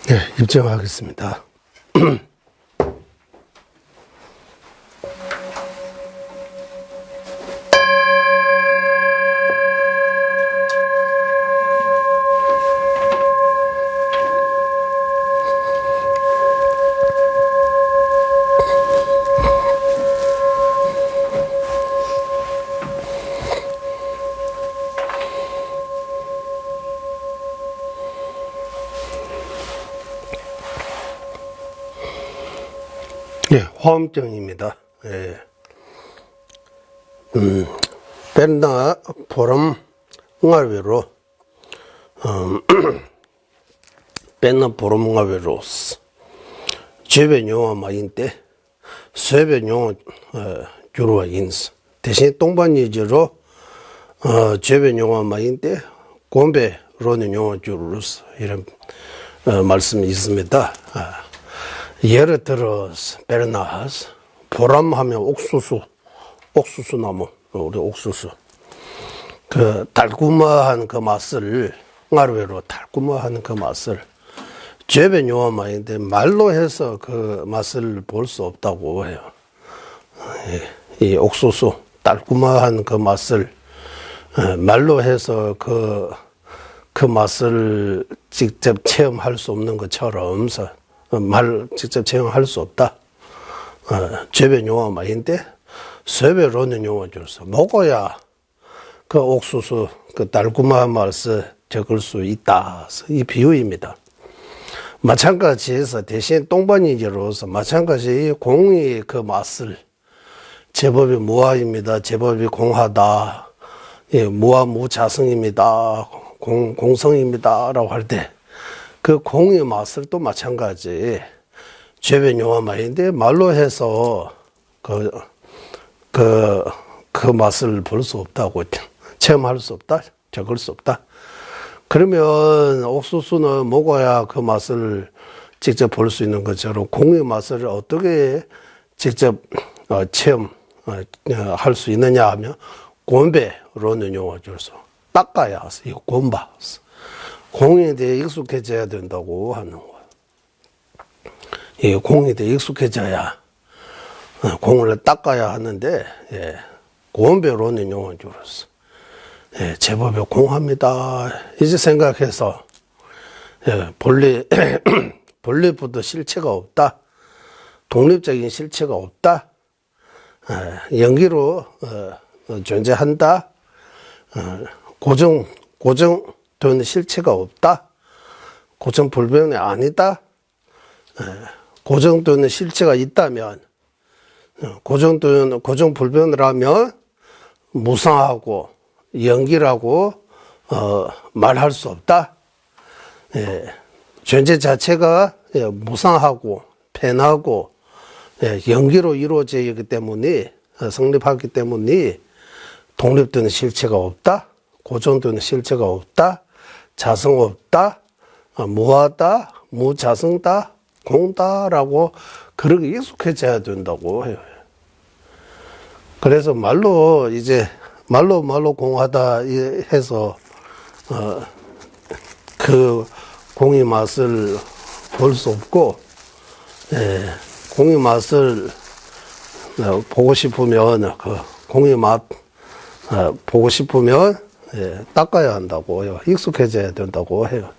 네, 입장하겠습니다. 예, 화엄정입니다. 예. 벤나 보름 응아외로 벤나 보름 응아외로스 제베 용어 마인데 세베 용어 주로와 인스 대신 동반이지로 제베 용어 마인데 곰베 로는 용어 주로스 이런 말씀이 있습니다. 예를 들어서 베르나스 보람하면 옥수수나무 우리 옥수수 그 달콤한 그 맛을 응아르웨로 달콤한 그 맛을 제베 요아마인데 말로 해서 그 맛을 볼 수 없다고 해요. 이 옥수수 달콤한 그 맛을 말로 해서 그 맛을 직접 체험할 수 없는 것처럼 말 직접 체험할 수 없다. 제베 용어 말인데 세베로는 용어 줄서 먹어야 그 옥수수 그 달콤한 맛을 적을 수 있다. 이 비유입니다. 마찬가지에서 대신 똥반이지로서 마찬가지 공의 그 맛을 제법이 무아입니다. 제법이 공하다. 예, 무아 무자성입니다. 공성입니다라고 할 때 그 공의 맛을 또 마찬가지 제베 용어 말인데 말로 해서 그 맛을 볼 수 없다고 체험할 수 없다 적을 수 없다. 그러면 옥수수는 먹어야 그 맛을 직접 볼 수 있는 것처럼 공의 맛을 어떻게 직접 체험할 수 있느냐 하면 곰베로는 용어 줘서 닦아야 이 곰바 공에 대해 익숙해져야 된다고 하는 거예요. 이 공에 대해 익숙해져야 공을 닦아야 하는데 곰베로는 용어 줘서 제법에 공합니다. 이제 생각해서 본래부터 실체가 없다. 독립적인 실체가 없다. 연기로 존재한다. 고정되는 실체가 없다. 고정불변이 아니다. 고정되는 실체가 있다면 고정불변을 하면 무상하고 연기라고 말할 수 없다. 존재 자체가 무상하고 편하고 연기로 이루어지기 때문에 성립하기 때문에 독립되는 실체가 없다. 고정되는 실체가 없다. 자성 없다. 무하다. 무자성다. 공다라고 그렇게 익숙해져야 된다고 해요. 그래서 말로 공하다 해서 그 공의 맛을 볼 수 없고 공의 맛을 보고 싶으면 그 공의 맛 보고 싶으면 닦아야 한다고 해요. 익숙해져야 된다고 해요.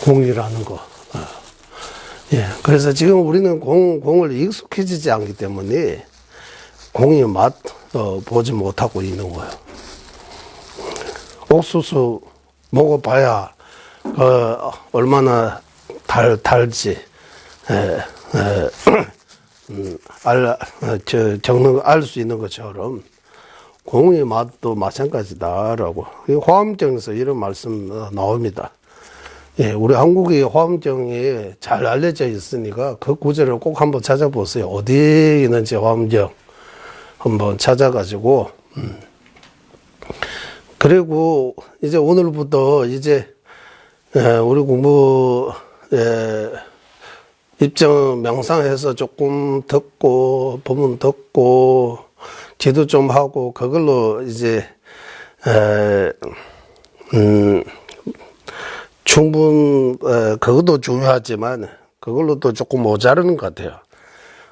공이라는 거. 그래서 지금 우리는 공을 익숙해지지 않기 때문에 공의 맛 보지 못하고 있는 거예요. 옥수수 먹어봐야 얼마나 달지 알 수 있는 것처럼 공의 맛도 마찬가지다라고 화엄정에서 이런 말씀 나옵니다. 예, 우리 한국의 화엄경에 잘 알려져 있으니까 그 구절을 꼭 한번 찾아보세요. 어디에 있는지 화엄경 한번 찾아가지고, 그리고 이제 오늘부터 이제, 우리 공부, 입정 명상해서 조금 듣고, 본문 듣고, 기도 좀 하고, 그걸로 이제, 그것도 중요하지만, 그걸로도 조금 모자르는 것 같아요.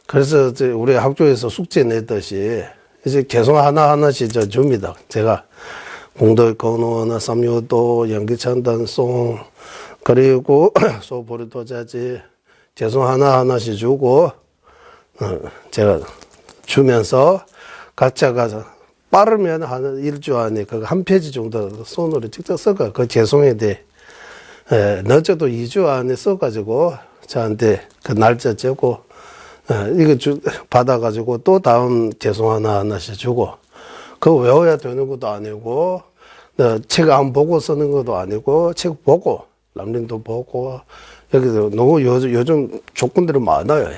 그래서 이제 우리 학교에서 숙제 내듯이, 이제 계속 하나하나씩 줍니다. 제가 공덕 건원, 삼요도, 연기찬단, 송, 그리고 소보리도자지, 계속 하나하나씩 주고, 제가 주면서 각자가 빠르면 한 일주 안에 그 한 페이지 정도 손으로 직접 써가, 그 개송에 대해, 늦어도 2주 안에 써가지고, 저한테 그 날짜 적고, 이거 받아가지고 또 다음 개송 하나하나씩 주고, 그거 외워야 되는 것도 아니고, 책 안 보고 쓰는 것도 아니고, 책 보고, 람링도 보고, 여기서 너무 요즘 조건들이 많아요.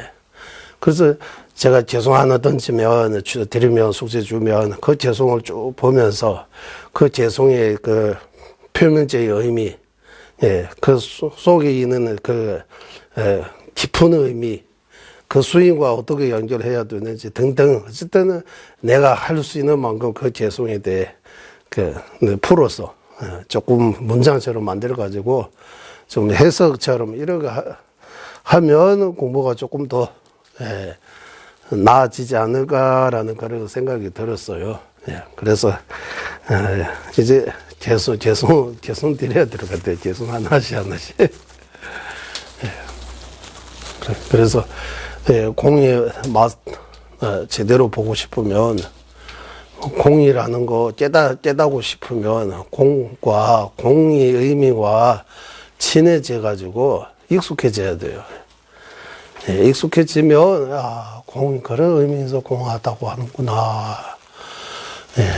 그래서 제가 개송 하나 던지면, 드리면, 숙제 주면, 그 개송을 쭉 보면서, 그 개송의 그 표면적인 의미, 예, 그 속에 있는 그, 깊은 의미, 그 수인과 어떻게 연결해야 되는지 등등, 어쨌든 내가 할 수 있는 만큼 그 개송에 대해 풀어서 조금 문장처럼 만들어가지고 좀 해석처럼 이렇게 하면 공부가 조금 더 나아지지 않을까라는 그런 생각이 들었어요. 예, 그래서 이제 개송 드려야 될 것 같아요. 개송 하나씩. 예. 그래서 공의 맛 제대로 보고 싶으면, 공이라는 거 깨닫고 싶으면 공과 공의 의미와 친해져 가지고 익숙해져야 돼요. 예, 익숙해지면 공이 그런 의미에서 공하다고 하는구나. 예,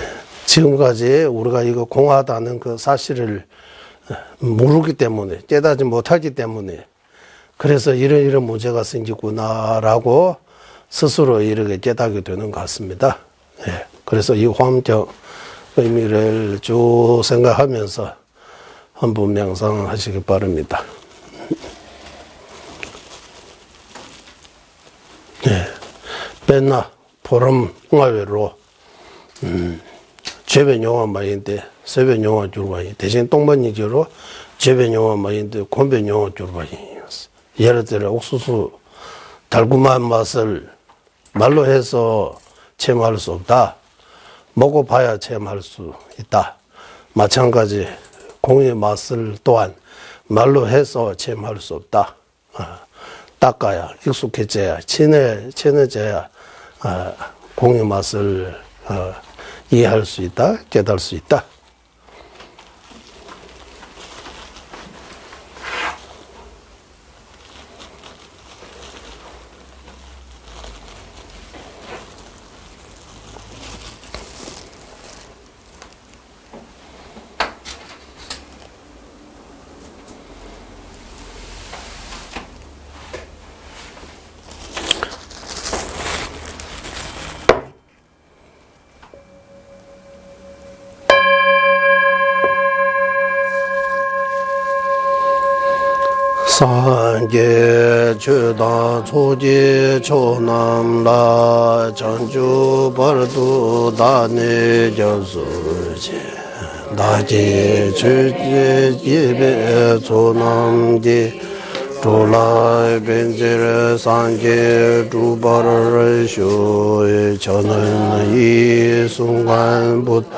지금까지 우리가 이거 공하다는 그 사실을 모르기 때문에, 깨닫지 못하기 때문에, 그래서 이런 문제가 생기구나라고 스스로 이렇게 깨닫게 되는 것 같습니다. 예, 그래서 이 화엄경 의미를 쭉 생각하면서 한번 명상하시기 바랍니다. 예, 맨나 보름 응아외로 제변 용화마인데 세변 용화 줄바이 대신 똥반이기로 제변 용화마인데 곤변 용화 줄바이. 예를 들어 옥수수 달콤한 맛을 말로 해서 체험할 수 없다. 먹어봐야 체험할 수 있다. 마찬가지 공의 맛을 또한 말로 해서 체험할 수 없다. 닦아야, 익숙해져야, 친해져야 공의 맛을 이해할 수 있다, 깨달을 수 있다. 산계 주다 초지 초남라 전주 벌도 다네 저수지 나지 주지 예배 초남지 조라이 벤제르 산계 주바를 쇼에 저는 이 순간부터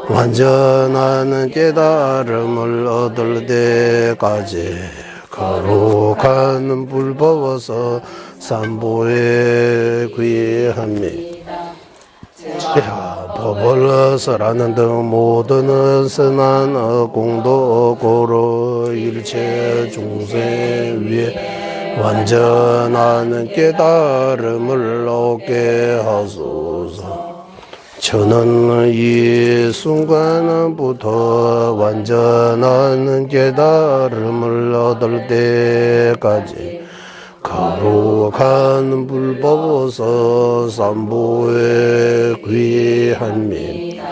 완전한 깨달음을 얻을 때까지 거룩한 불법어서 삼보에 귀합니다. 법을 설하는 등 모든 선한 공도 고로 일체 중생 위에 완전한 깨달음을 얻게 하소서. 저는 이 순간부터 완전한 깨달음을 얻을 때까지 거룩한 불법으로서 삼보에 귀합니다.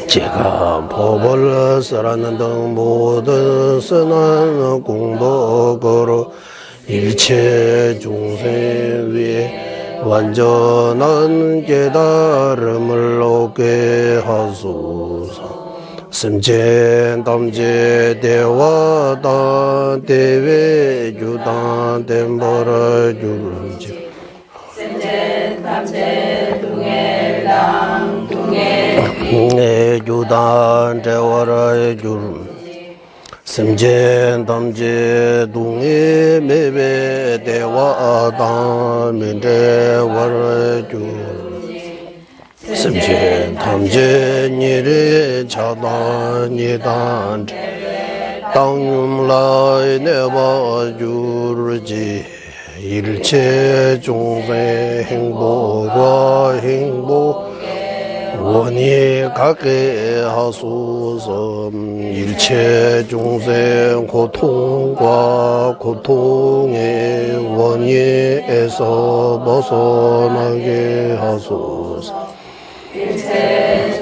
제가 법을 쓰라는 등 모든 선한 공덕으로 일체 중생 위에 완전한 깨달음을 얻게 하소서. 심체 담제 대화다 대외 주단 댐버라 주르지 심체 담제 둥에당 둥에 주단 대화라 주르 심체 담제 둥에 메베 대화다 민대화라 주르 심체 탐제 니레 차다 니단 땅윤라이 내바 주르지 일체 중생 행복과 행복 원이 갖게 하소서. 일체 중생 고통과 고통의 원인에서 벗어나게 하소서.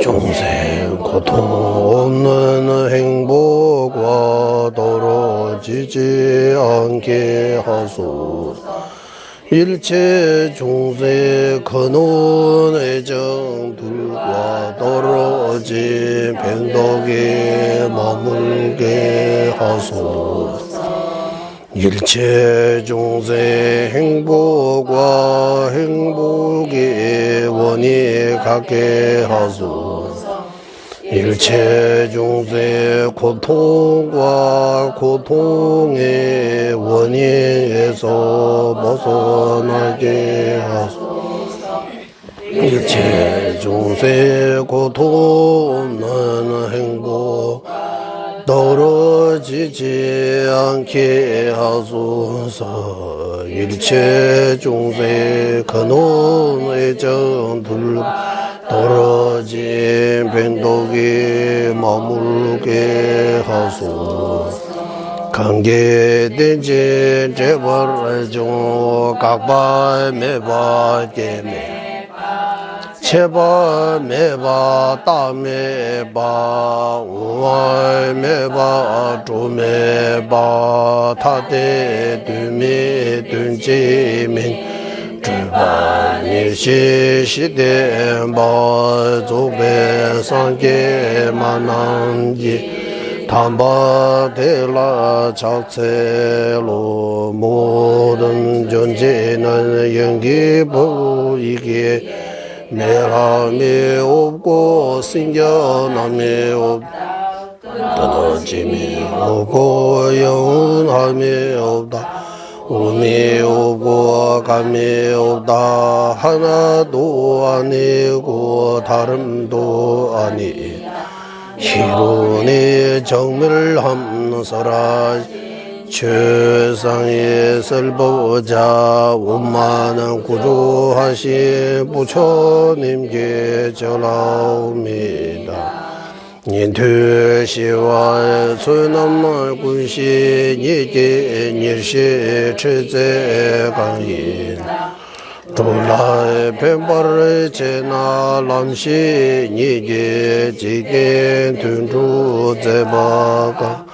중생 고통 없는 행복과 떨어지지 않게 하소서. 일체 중생 근원 애정들과 떨어진 변덕에 머물게 하소서. 일체 중생 행복과 행복의 원이 갖게 하소서. 일체 중생 고통과 고통의 원인에서 벗어나게 하소서. 일체 중생 고통 없는 행복 떨어지지 않게 하소서. 일체 중생 근원 애정들 떨어진 변덕에 머물게 하소서. 관계된지 제발해줘 각바 매바 깨매 제바 매바 따매바 우알 매바 조매바 타대 두미 둔지민 주반일시 시대바 조배 상계 만남기 담바대라 자체로 모든 존재는 영기보이기에 내함이 없고 생겨남이 없다. 떨어짐이 없고 영원함이 없다. 음이 없고 감이 없다. 하나도 아니고 다름도 아니. 희론의 정밀함서라 최상의 설보자 원만한 구조하신 부처님께 전하옵니다. 인투시와 소남말 군시 니게 일시 최제 강인 돌라의 뱀발의 제나 람시 니게 지겐 둔주 제바가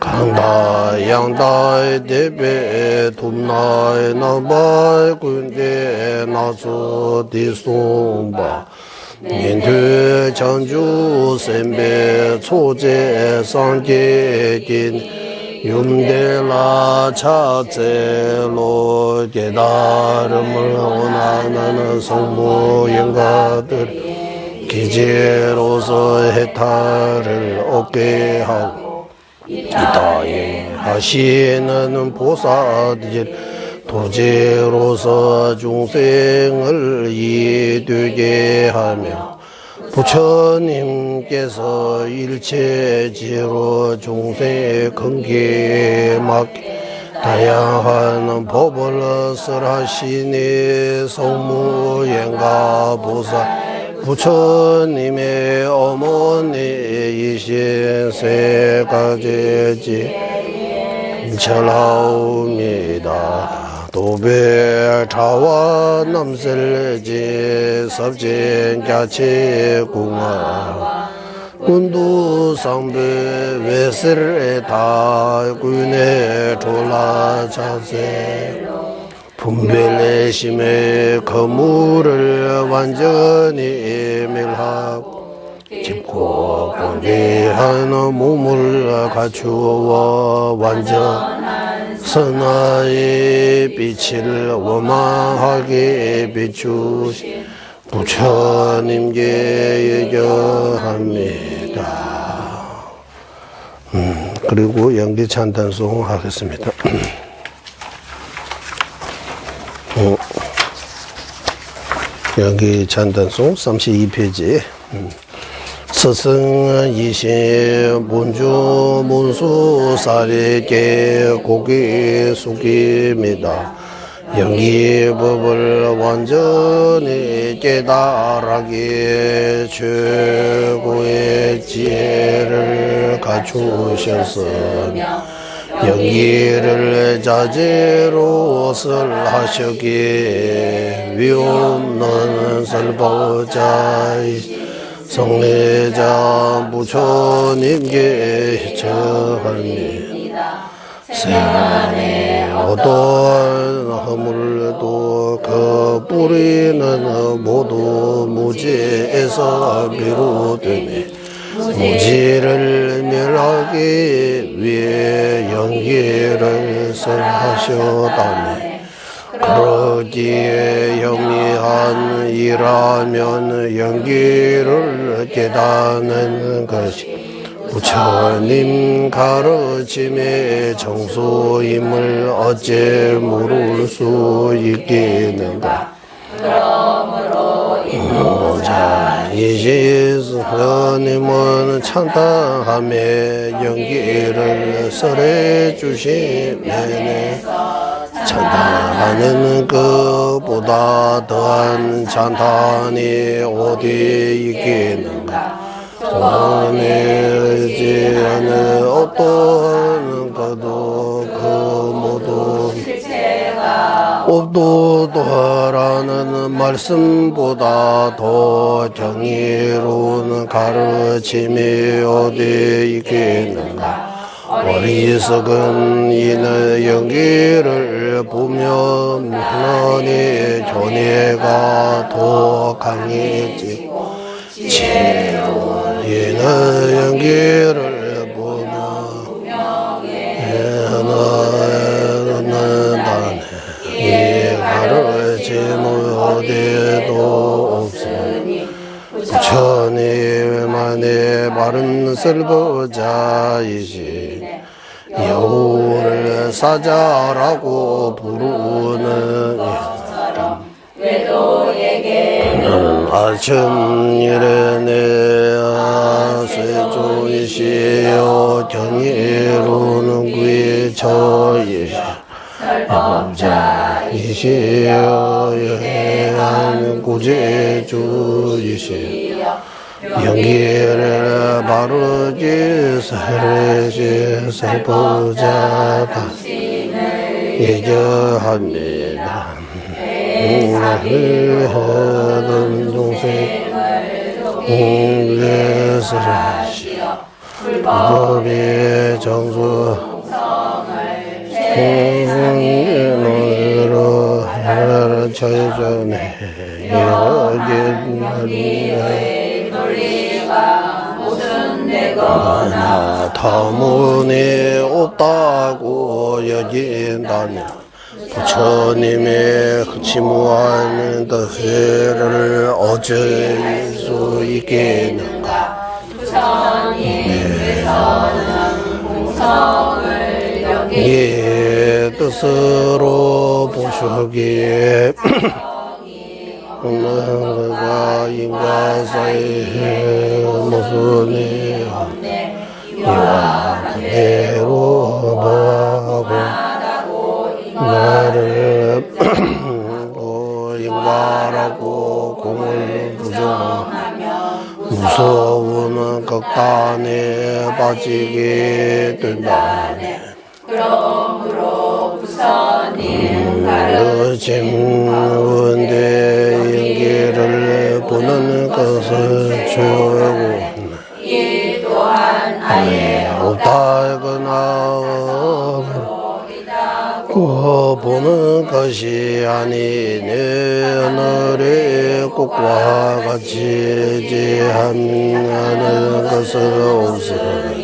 강다 양다의 대배 둠나의 나바의 군대 나서 디송바 인투 전주 선배 초제 상계긴 윤대라 차제로 깨달음을 원하는 성모 영가들 기제로서 해탈을 얻게 하고 이따에 하시는 보살들 도제로서 중생을 이되게 하며 부처님께서 일체지로 중생의 근기에 맞게 다양한 법을 설하시니 성무행가 보살 부처님의 어머니이신 세 가지지 절하옵니다. 도배차와 남설지 섭진가치궁화 군두상배 외설에다 군에 졸라자세 분별내심의 거물을 완전히 멸하고 깊고 광대한 몸을 갖추어 완전 선하의 빛을 원망하게 비추신 부처님께 여겨합니다. 그리고 연기 찬단송 하겠습니다. 여기 찬단송 32페이지. 스승은 이신 문주 문수 사리께 고기 숙입니다. 영기법을 완전히 깨달하기에 최고의 지혜를 갖추셨으며 영기를 자제로 설하셨기에 위없는 설보자이신 성례자 부처님께 저합니다. 세간에 어떠한 허물도 그 뿌리는 모두 무지에서 비롯되니 무지를 멸하기 위해 영기를 설하셨다니 그러기에 영리한 일하면 영기를 깨닫는 것이 부처님 가르침의 정수임을 어째 모를 수 있겠는가. 그러므로 인도자 이시스님은 찬탄함에 영기를 설해 주시면에 찬탄하는 것보다 더한 찬탄이 어디 있겠는가. 소원이지 않은 어떠한 것도 그 모두 없도도하라는 말씀보다 더 정의로운 가르침이 어디 있겠는가. 어리석은 이는 영기를 보며 하나님의 존예가 더 강해지고 지혜로운 이는 영기를 보며 하나는 이 가르침은 어디에도 없으니 부처님만의 바른 설보자이시 여호를 사자라고 부르는 아침 일에내 세조이시여 경이로는 그의 저이시 법자이시여 여해한 구제주이시여 영기를 바르게 설레시 설보자 당신을 예저합니다. 하던 동생을 공개를 하시어 불법의 정수 생으로 하나를 처해전에 여긴 논리가 모든 되거나 터무니 없다고 여긴다면 부처님의 흐치무한 뜻을 어쩔 수 있겠는가. 부처님께서는 공성을 여기 뜻으로 보시기에 그가 인과 사이에 모순이 없네. 이와 그대로 보하고 나를 인과라고 공을 부정하고 빠지게 된다. 그러므로 부처님 가르침군대 연기를 보는 것을 주고 이 또한 아예 없다거나 보는 것이 아니니 오늘의 꽃과 같이 지하는 것은 없으니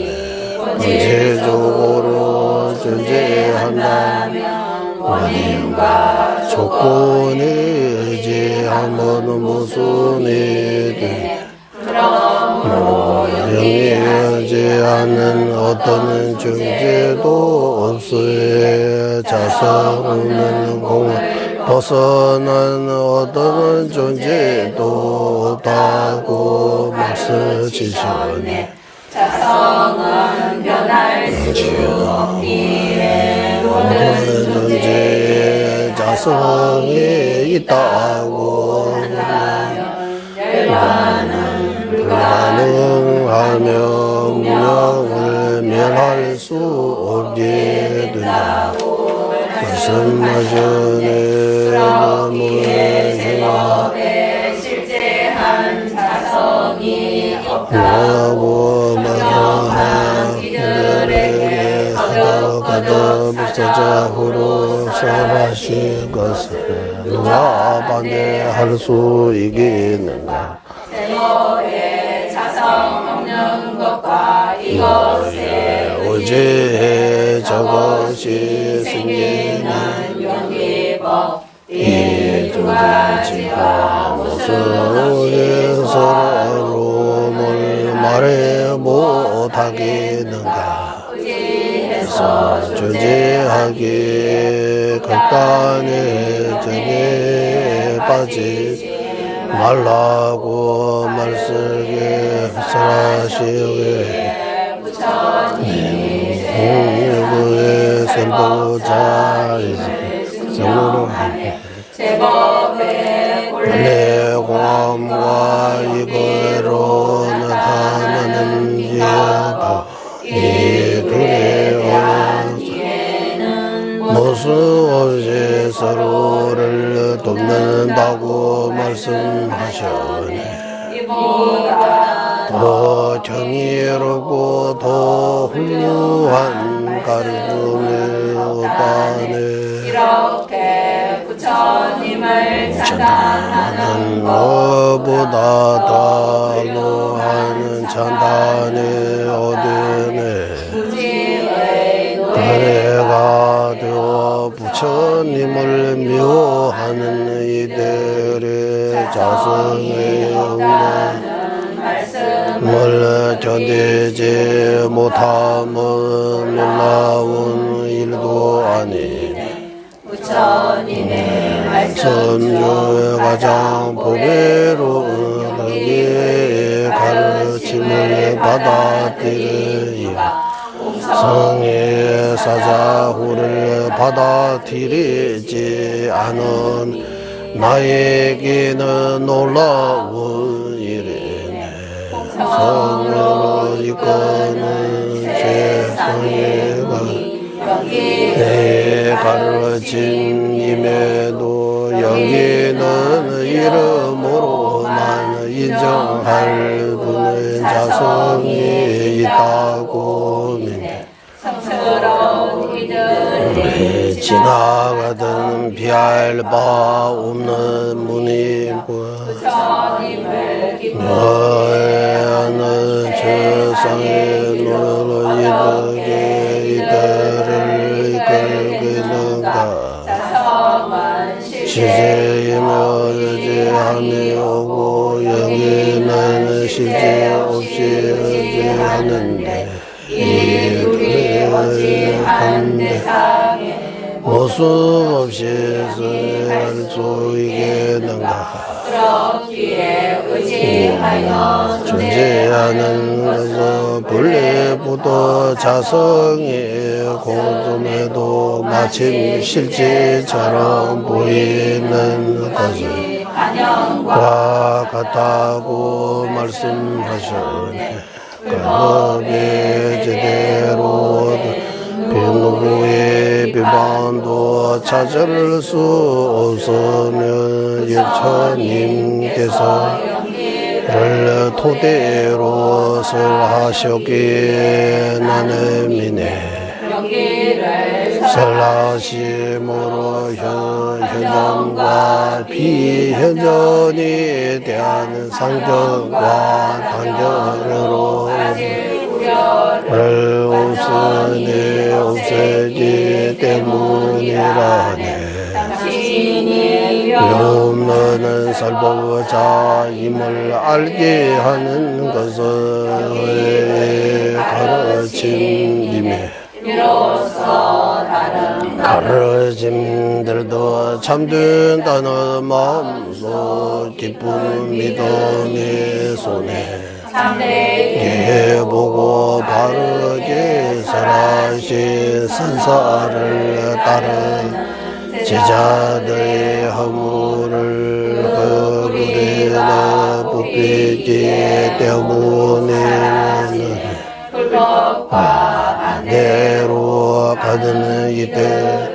본질적으로 존재한다면 원인과 조건이 의지하면 무슨 일이 그러므로 영리하지 않은 어떤 존재도 없으에 자성 없는 공을 벗어난 어떤 존재도 없다고 말씀하시네. 자성은 변할 수 없기에 모든 존재에 자성이 있다고 열반은 불가능하며 운명을 면할 수 없게 된다고 말씀하시네. 그렇기에 제법에 실제한 자성이 없다고 경영한 이들에게 거듭 불사자후로 설하신 것을 누가 반대할 수 있겠는가. 제법에 자성 없는 것과 이것에 어제 저것이 생기는 연기법 이 두 가지가 무슨 서로 뭘 말해 못하겠는가. 의지해서 존재하기 극단의 점에 빠지지 말라고 말씀에 설하시오에 부처님이 공부의 선보자이지 제법의 내 공함과 이거로 나타나는 이야도 이 둘의 무슨 없이 서로를 돕는다고 말씀하셨네. 더 정의롭고 더 훌륭한 가르침이 없다네. 이렇게 부처님을 찬단하는 너보다 더 하는 찬단이 어디네. 노래가 되어 부처님을 미워하는 이들의 자성의 영광을 견디지 못하면 놀라운 일도 아니네. 부처님의 말씀 중 가장 보배로운 그의 가르침을 받아들이라. 성의 사자후를 받아들이지 않은 나에게는 놀라운 일이네. 성으로 이끄는 세상의 내 가르침임에도 여기는 이름으로만 인정할 분의 자성이 있다고 믿네. 성스러운 이들이 지나가던 피할 바 없는 문이고 부처님을 너는 세상에 너로 이들을 이끌겠는가. 자성은 실제이며 의지함이 오고 여기는 실제 없이 의지하는데 이 둘이 어찌한 대상에 모습 없이 수행할 수 있겠는가. 그렇기에 의지하여 존재하는 것은 본래부터 자성의 공존에도 마침 실제처럼 보이는 것과 같다고 말씀하셨네. 법에 제대로 누구의 비판도 찾을 수 없으면 일처님께서 를 토대로 설하셨기에 나는 미네 설하심으로 현전과 비현전이 대한 상전과 단전으로 를 없으니 없애지 때문이라네. 없는 살보자임을 알게 하는 것은 가르침임에 가르침들도 참된다는 마음으로 기쁜 믿음의 손에 보고 바르게 살아신 선사를 따른 제자들의 허물을 거부리나 부피기 때문에 반대로 가는 이때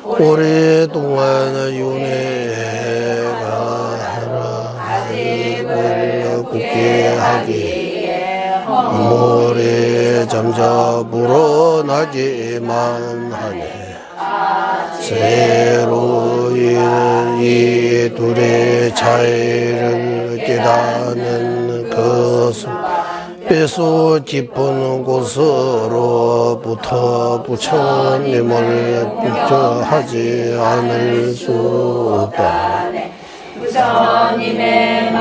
오랫동안 윤회가 하나님을 굳게 하기에 허물이 점점 불어나기만 하네. 새로 이 둘의 차이를 깨닫는 것은 배수 깊은 곳으로부터 부처님을 부처하지 않을 수 없다. 부처님의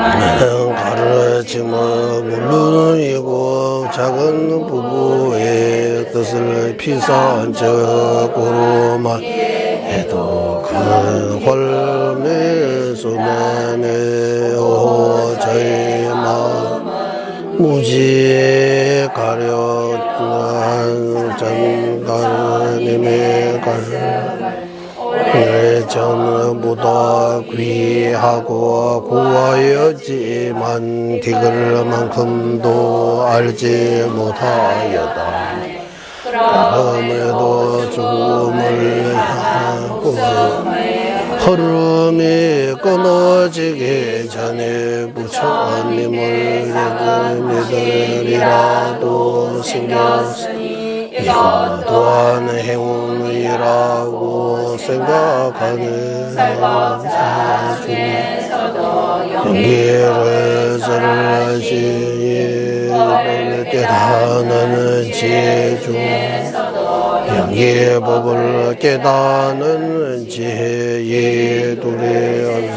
가르침은 물론이고 작은 부부의 뜻을 피상적으로만 해도 큰 홀매수만의 저의 마음 무지에 가려한 전가님의 전부 다 귀하고 고하였지만 디글만큼도 알지 못하였다. 그럼에도 죽음을 향하고 흐름이 끊어지기 전에 부처님을 믿으리라도 생겼으니 이것 또한 행운이라고 생각하는 자 중에서도 용기를 설하시니 깨닫는 지혜 중에서도 영기의 법을 깨닫는 지혜의 둘의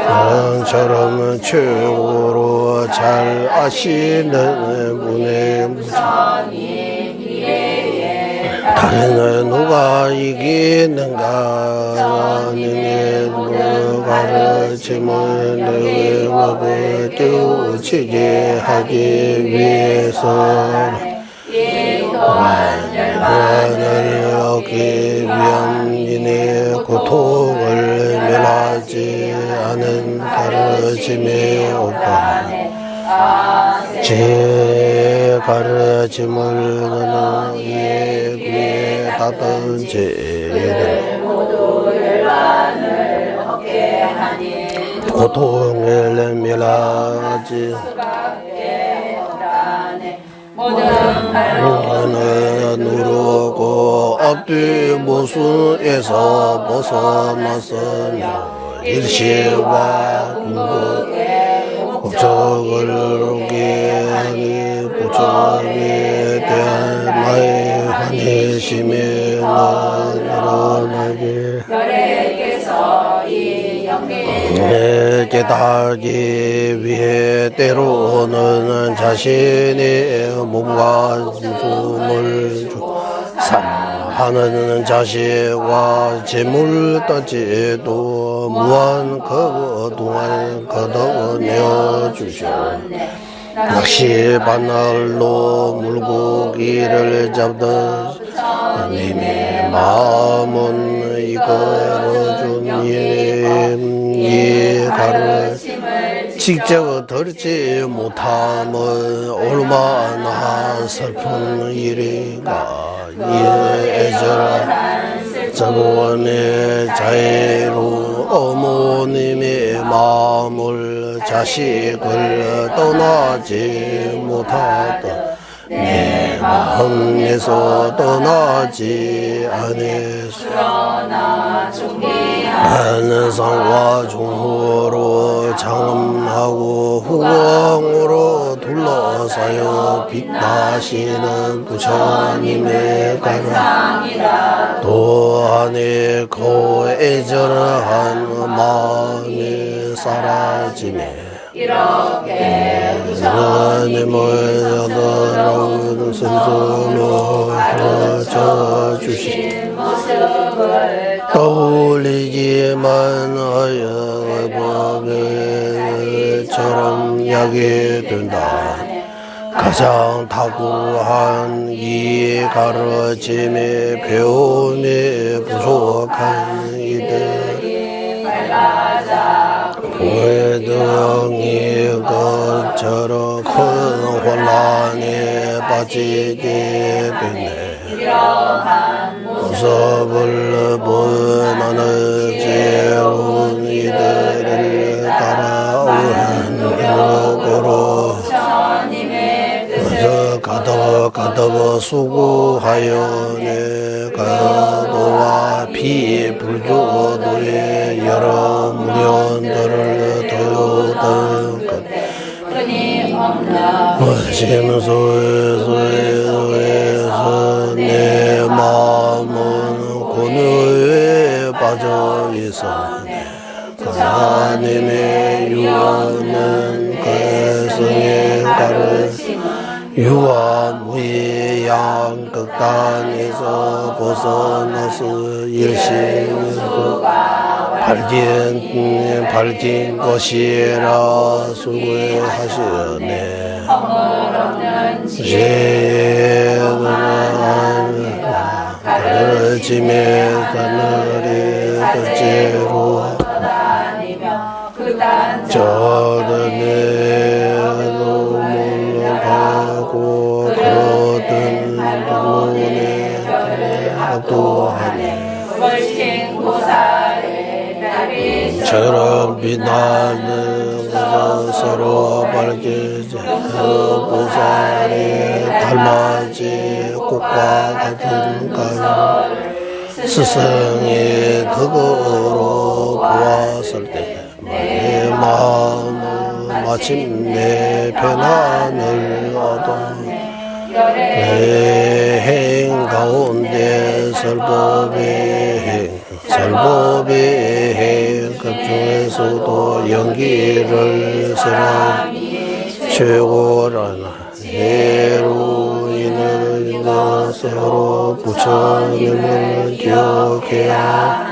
언사처럼 최고로 잘 아시는 분의 다른 누가 이기는가 님의 가르침을 내 법을 깨우치게 하기 위해서 원을 얻기 위한 인의 고통을 멸하지 않은 가르침이 없다. 제 가르침을 너는 이에 귀에 닿던 죄를 고통을 멸하지 모든 누르고 앞뒤 모순에서 벗어났으며 일시와 목적을 오게 하니 부처님에 대한 나의 환희심에 늘어나게 깨닫기 위해 때로는 자신의 몸과 숨을 사랑하는 자식과 재물 따지도 무한 그동안 거둬내어 주셨네. 낚시 바늘로 물고기를 잡던 님의 마음은 이거로 준 이 가르침을 직접 들지 못함은 얼마나 슬픈 일인가. 예절 저번의 자애로 어머님의 마음을 자식을 떠나지 못하던 내 마음에서 떠나지 않았소. 한상과 중후로 장엄하고 후광으로 둘러싸여 빛나시는 부처님의 가라 또한의 그 애절한 마음이 사라지네. 이렇게 하나님을 여더러운 선수로 가르쳐 주신 모습을 떠올리기만 하여 법에처럼 약이 된다. 가장 탁구한 이 가르침에 배움이 부족한 이들이 부회등이 것처럼 큰 혼란에 빠지게 되네. 모습을 보는 어제운 이들을 따라오는 력으로 가득 수고하여 내가 너와 비불교도의 여러 무년들을 도우던 것 심소에서 내 마음은 고뇌에 빠져 있었네. 하나님의 유언은 개성의 가르침 유아무의 양극단에서 벗어나서 일심으로 밝힌 것이라 수고하시네. 가르침의 하늘이 둘째로 저들의 물러가고 그러던 눈에 또하네. 처럼 빛나는 것으로 밝혀져 그 보살에 닮아지 꽃과 같은 가를 스승의 덕으로 보았을 때 내 마음은 마침내 편안을 얻어 내 행 가운데 설법의 행 그 중에서도 연기를 사람이 최고라나 예로 인한 것으로 부처님을 기억해야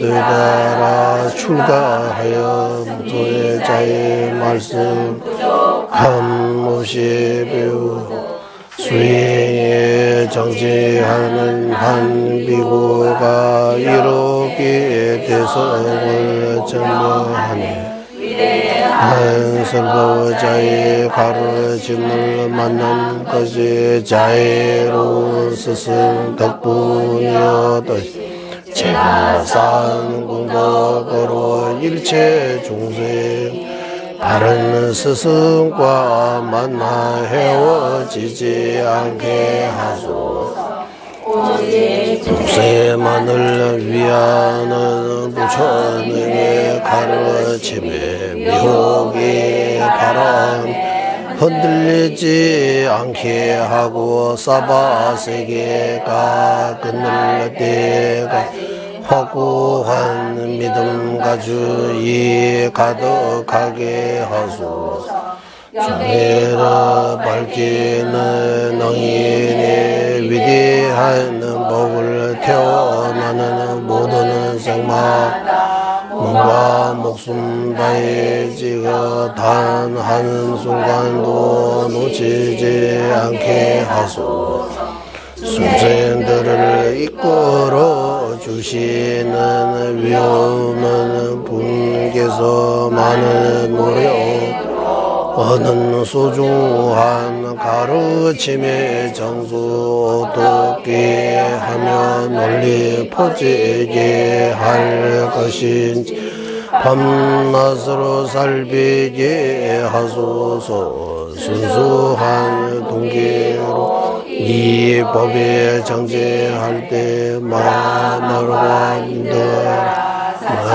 되다라 출가하여 무도자의 말씀 한무시 배우 수행에 정지하는 한 비구가 이렇게 대성을 전무하네. 한 설법자의 가르침을 만난 것이 자애로운 스승 덕분이었듯이 제가산 공덕으로 일체 중생 다른 스승과 만나 헤어지지 않게 하소서. 중생만을 위하는 부처님의 가르침에 미혹의 바람 흔들리지 않게 하고 사바세계가 끝날 때가 확고한 믿음과 주의 가득하게 하소서. 주의를 밝히는 능인의 위대한 복을 태어나는 모든 생마다 몸과 목숨 다해지가 단 한 순간도 놓치지 않게 하소서. 순생들을 이끌어 주시는 위엄은 분기 주님께서 많은 노력 얻는 소중한 가르침의 정수 어떻게 하면 널리 퍼지게 할 것인지 밤낮으로 살피게 하소서. 순수한 동기로 이 법에 정제할 때 마늘과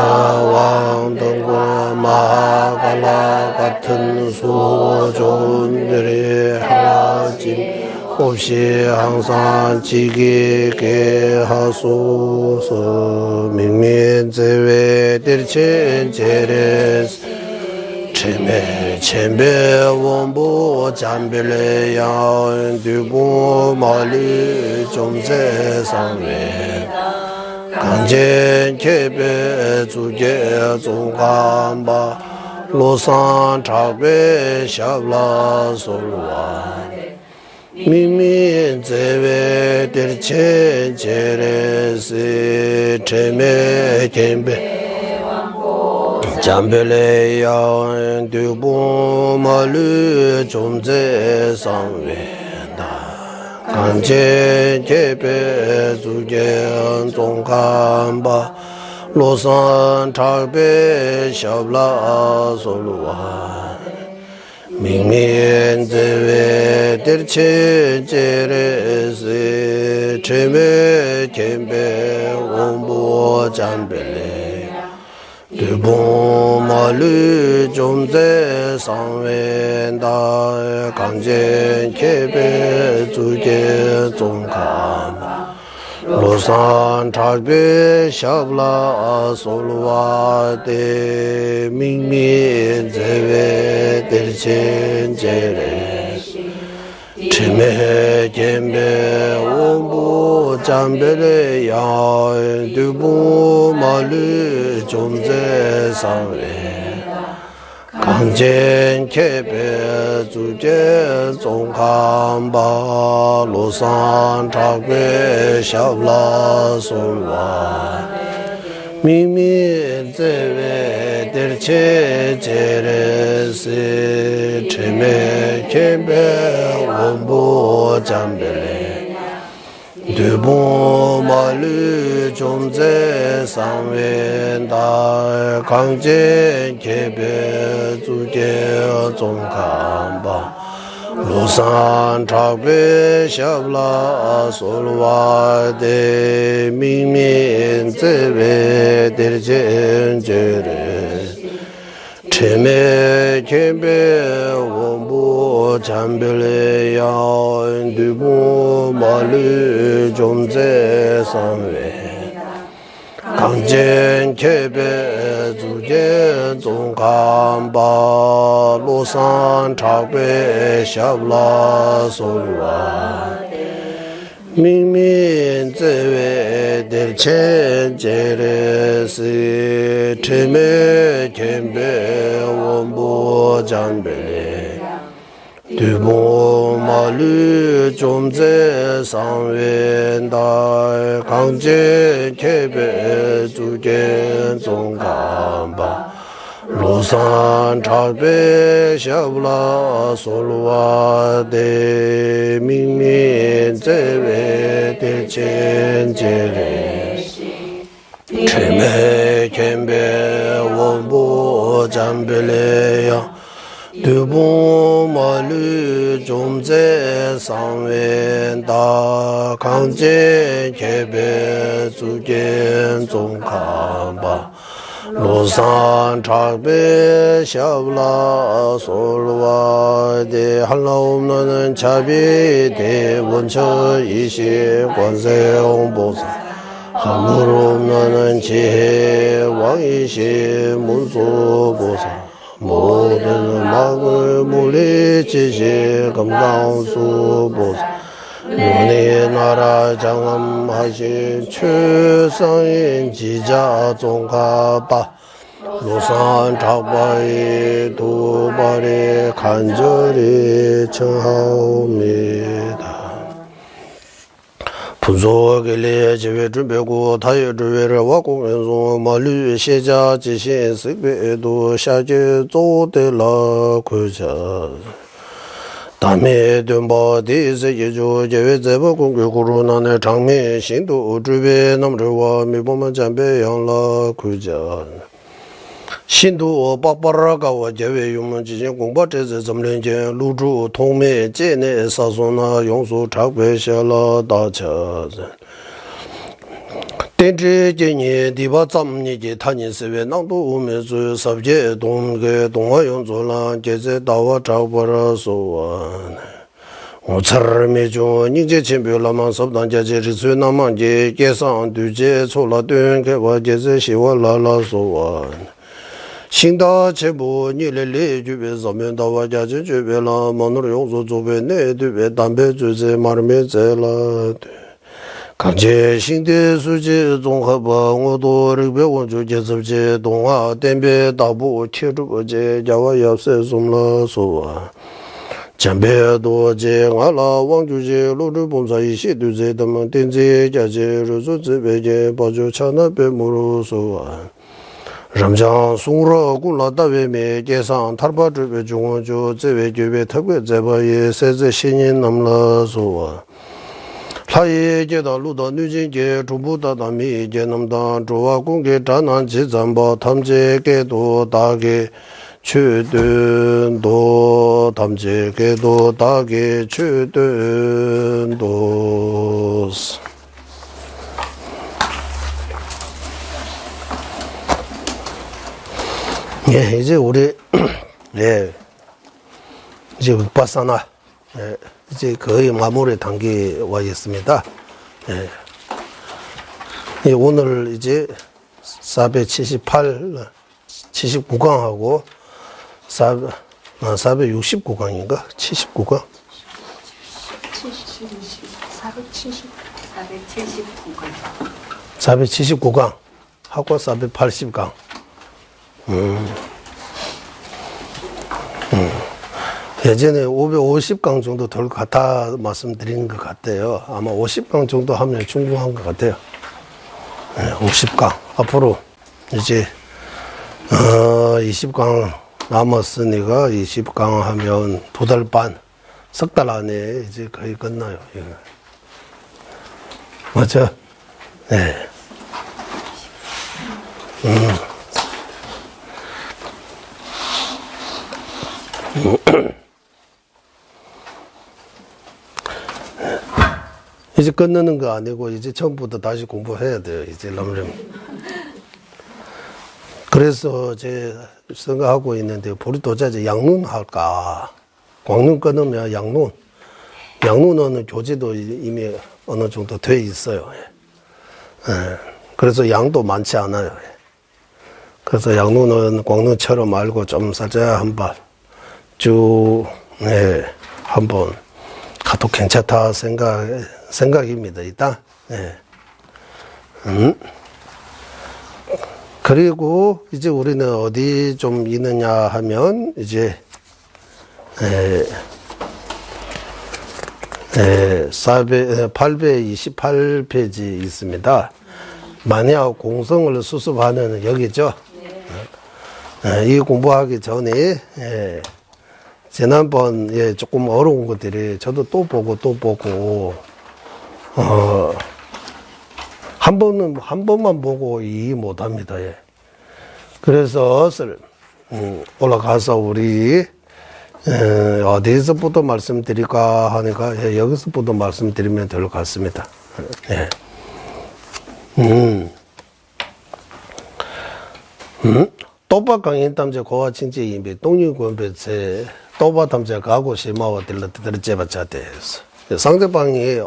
마왕등과 마갈라 같은 수종들이 하나짐 없이 항상 지키게 하소서. 민민제외들친제레스 체매 원부 잠빌레 야은 두부 말리 좀세상에 강제 개배 주게 종감바 로산 차배 샤블라 솔와 미민제외 들친제레스 체매 겜베 잠벨레 야은 두부 말리 좀세상에 강제 개배 주게 종감바 로산 차배 샤블라 솔와 민민제외 들친제레스 체매 겜베 원부 잠벨레 두부말리 좀세상웬다 강제 개배 주게 종감 로산 차배 샤블라 솔와데 민민제외 들친제레 체매 겜베 원부 잠벨레 야은 두부 말리 좀세상에 강제 개배 주제 종감바 로산 차배 샤블라 솔와 미민제외 들친제레스 체매 겜베 원부 잠벨레 두부 말리 좀세상웬다 강제 개배 주게 종감바 로산 차배 샤블라 솔와데 민민제외 들친제레 체매 겜베 원부 잠벨레 야은 두부 말리 좀세상에 강제 개배 주게 종감바 로산 차배 샤블라 솔와 민민제외 들친제레스 체매 겜베 원부 잠벨레 두부 말리 좀세상웬다 강제 개배 주게 종감바 로산 차배 샤블라 솔와데 민민제외 들친제레 체매 겜베 원부 잠벨레야 두부 말리 좀세상웬다 강제 개배 주게 종감바 로산 차배 샤블라 솔와데 한라 없는 차비 대원처 이시 관세음보살 하물 없는 지혜 왕이시 문수보살 모든 막을 물리치시 금강수보살 윤희 나라 장엄하신 최상인 지자 종가바 로산 작바의 도발에 간절히 청하옵니다. 분소길리 제외준비고 타유주외와 공연소 마류 세자 지신 스베도 샤제 조데라 구자 다음에 된바디스 예조 제외제보 공교구로나네 장미 신도 주베 남르와 미보만 잠베 양라 구자 신도 빡빡라가와 제외 유문 지진 공부제제 점련제 루주 통매 제내 사소나 용수 작괴샤라 다차 덴지 제니 디바 잠니지 타니스베 나도 우메즈 섭제 동게 동화 용조라 제제 다와 작버라소와 오차르메조 닝제 쳔별라만 섭단자제 리스나만제 계산 두제 초라된게 와제제 시와라라소와 신다 제보 니레레 주베 서면다와 자제 주베라 만으로 용서 주베 내 주베 담배 주제 말메 제라 강제 신대 수지 종합바 오도 르베 원주 제섭제 동화 덴베 다부 치르버제 자와 옆세 좀라 소와 잠베도 제알라 왕주제 로르 본사이 시두제 담은 덴제 자제 루주제 베제 바주 차나베 무로소와 ramjang sungra gula dawe 계산 tarpa zhube zhungwa zewe gyube tabwe zeba ye seze shenyin namla sowa laye jeda luda nujin ge chubu dada mi ge namda zhuwa gungge zhanan chi zamba tamje ge do dage chu dun do tamje ge do dage chu dun do 예, 이제 우리 예, 이제 윗바사나 예, 이제 거의 마무리 단계에 와 있습니다. 예. 예, 오늘 이제 478, 79강하고 469강인가? 79강? 479강 하고 480강. 예전에 550강 정도 될 것 같아 말씀드린 것 같아요. 아마 50강 정도 하면 충분한 것 같아요. 50강. 앞으로 이제 20강 남았으니까 20강 하면 2달 반, 석 달 안에 이제 거의 끝나요. 이거. 맞죠? 네. 이제 끝내는 거 아니고 이제 처음부터 다시 공부해야 돼요. 이제 럼름. 그래서 제 생각하고 있는데 보리도자제 양론 할까? 광론 끊으면 양론. 양론은 교재도 이미 어느 정도 돼 있어요. 예. 그래서 양도 많지 않아요. 그래서 양론은 광론처럼 말고 좀 살짝 한번 쭉, 예, 한번 가도 괜찮다 생각입니다, 일단. 예. 그리고 이제 우리는 어디 좀 있느냐 하면, 이제, 828페이지 있습니다. 만약 공성을 수습하는 여기죠. 이 공부하기 전에, 지난번 조금 어려운 것들이 저도 또 보고 한 번만 보고 이해 못 합니다. 예. 그래서 올라가서 우리 어디서부터 말씀드릴까 하니까 여기서부터 말씀드리면 될 것 같습니다. 예. 또박 강인담제 고와 칭제 임비 동유권배제 또박담제 가고 심마와 들러들제바자대서 상대방이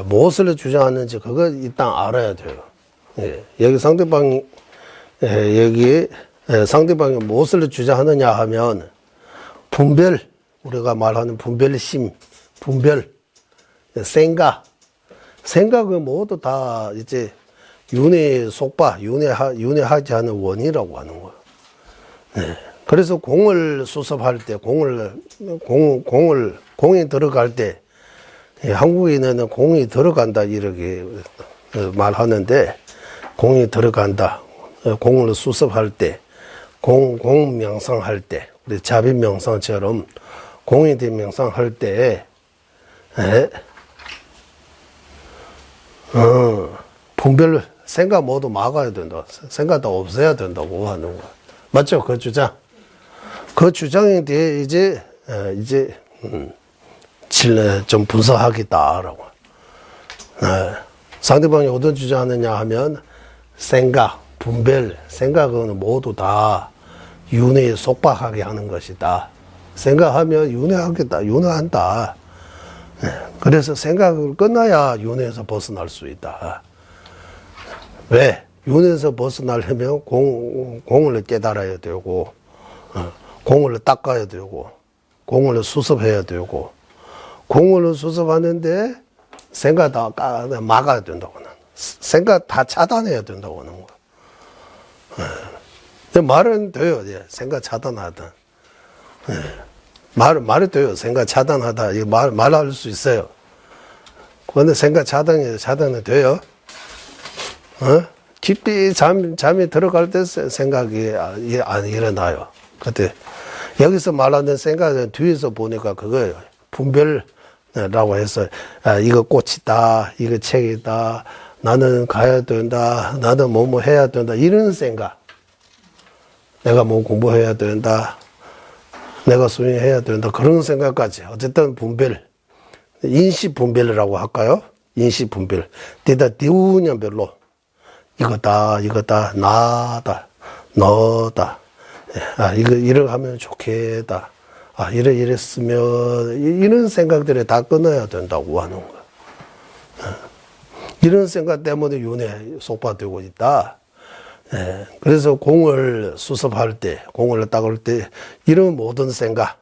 무엇을 주장하는지 그거 일단 알아야 돼요. 예. 여기 상대방이 여기 상대방이 무엇을 주장하느냐 하면 분별, 우리가 말하는 분별심, 분별, 생각은 모두 다 이제 윤회 속바, 윤회하지 않은 원이라고 하는 거예요. 네. 그래서 공을 수습할 때, 공에 들어갈 때, 한국인은 공이 들어간다 이렇게 말하는데 공이 들어간다. 공을 수습할 때, 공 명상할 때, 우리 자비 명상처럼 공에 대해 명상할 때, 분별 생각 모두 막아야 된다. 생각 다 없애야 된다고 하는 거야. 맞죠? 그 주장. 그 주장에 대해 이제 좀 분석하겠다라고. 상대방이 어떤 주장하느냐 하면 생각, 분별, 생각은 모두 다 윤회에 속박하게 하는 것이다. 생각하면 윤회하겠다, 윤회한다. 그래서 생각을 끝나야 윤회에서 벗어날 수 있다. 왜? 윤회에서 벗어나려면 공을 깨달아야 되고, 공을 닦아야 되고, 공을 수습해야 되고, 공을 수습하는데 생각 다 막아야 된다고 하는. 생각 다 차단해야 된다고 하는 거야. 말은 돼요. 생각 차단하다. 말이 돼요. 생각 차단하다. 이거 말할 수 있어요. 그런데 생각 차단이 돼요. 깊이 잠이 들어갈 때 생각이 안 일어나요. 그때 여기서 말하는 생각은 뒤에서 보니까 그거예요. 분별라고 해서 이거 꽃이다, 이거 책이다, 나는 가야 된다, 나는 뭐뭐 해야 된다 이런 생각. 내가 뭐 공부해야 된다, 내가 수행해야 된다 그런 생각까지. 어쨌든 분별, 인식 분별이라고 할까요? 인식 분별. 대다 띄우냐별로 이거다, 나다, 너다. 이렇게 하면 좋겠다. 이랬으면, 이런 생각들이 다 끊어야 된다고 하는 거야. 이런 생각 때문에 윤회에 속박되고 있다. 그래서 공을 수습할 때, 공을 닦을 때, 이런 모든 생각,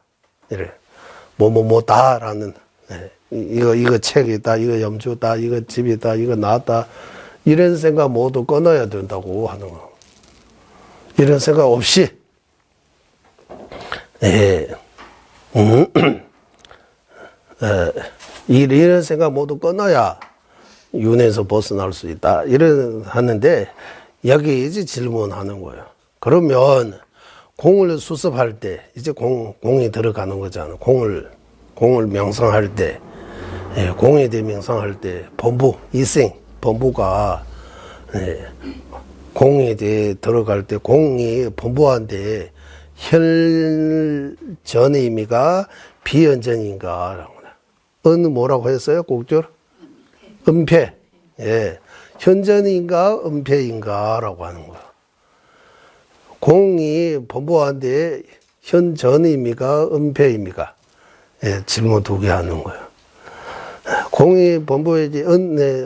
뭐다라는, 이거 책이다, 이거 염주다, 이거 집이다, 이거 나다, 이런 생각 모두 끊어야 된다고 하는 거. 이런 생각 없이, 이런 생각 모두 끊어야 윤회에서 벗어날 수 있다. 하는데, 여기 이제 질문하는 거예요. 그러면, 공을 수습할 때, 이제 공이 들어가는 거잖아. 공을 명상할 때, 공에 대해 명상할 때, 범부가, 공에 대해 들어갈 때, 공이 범부한테 현전의미가 비현전인가? 뭐라고 했어요? 꼭줄? 은폐. 현전인가, 은폐인가? 라고 하는 거야. 공이 범부한테 현전의미가, 은폐입니까? 질문 2개 하는 거야. 공이 범부에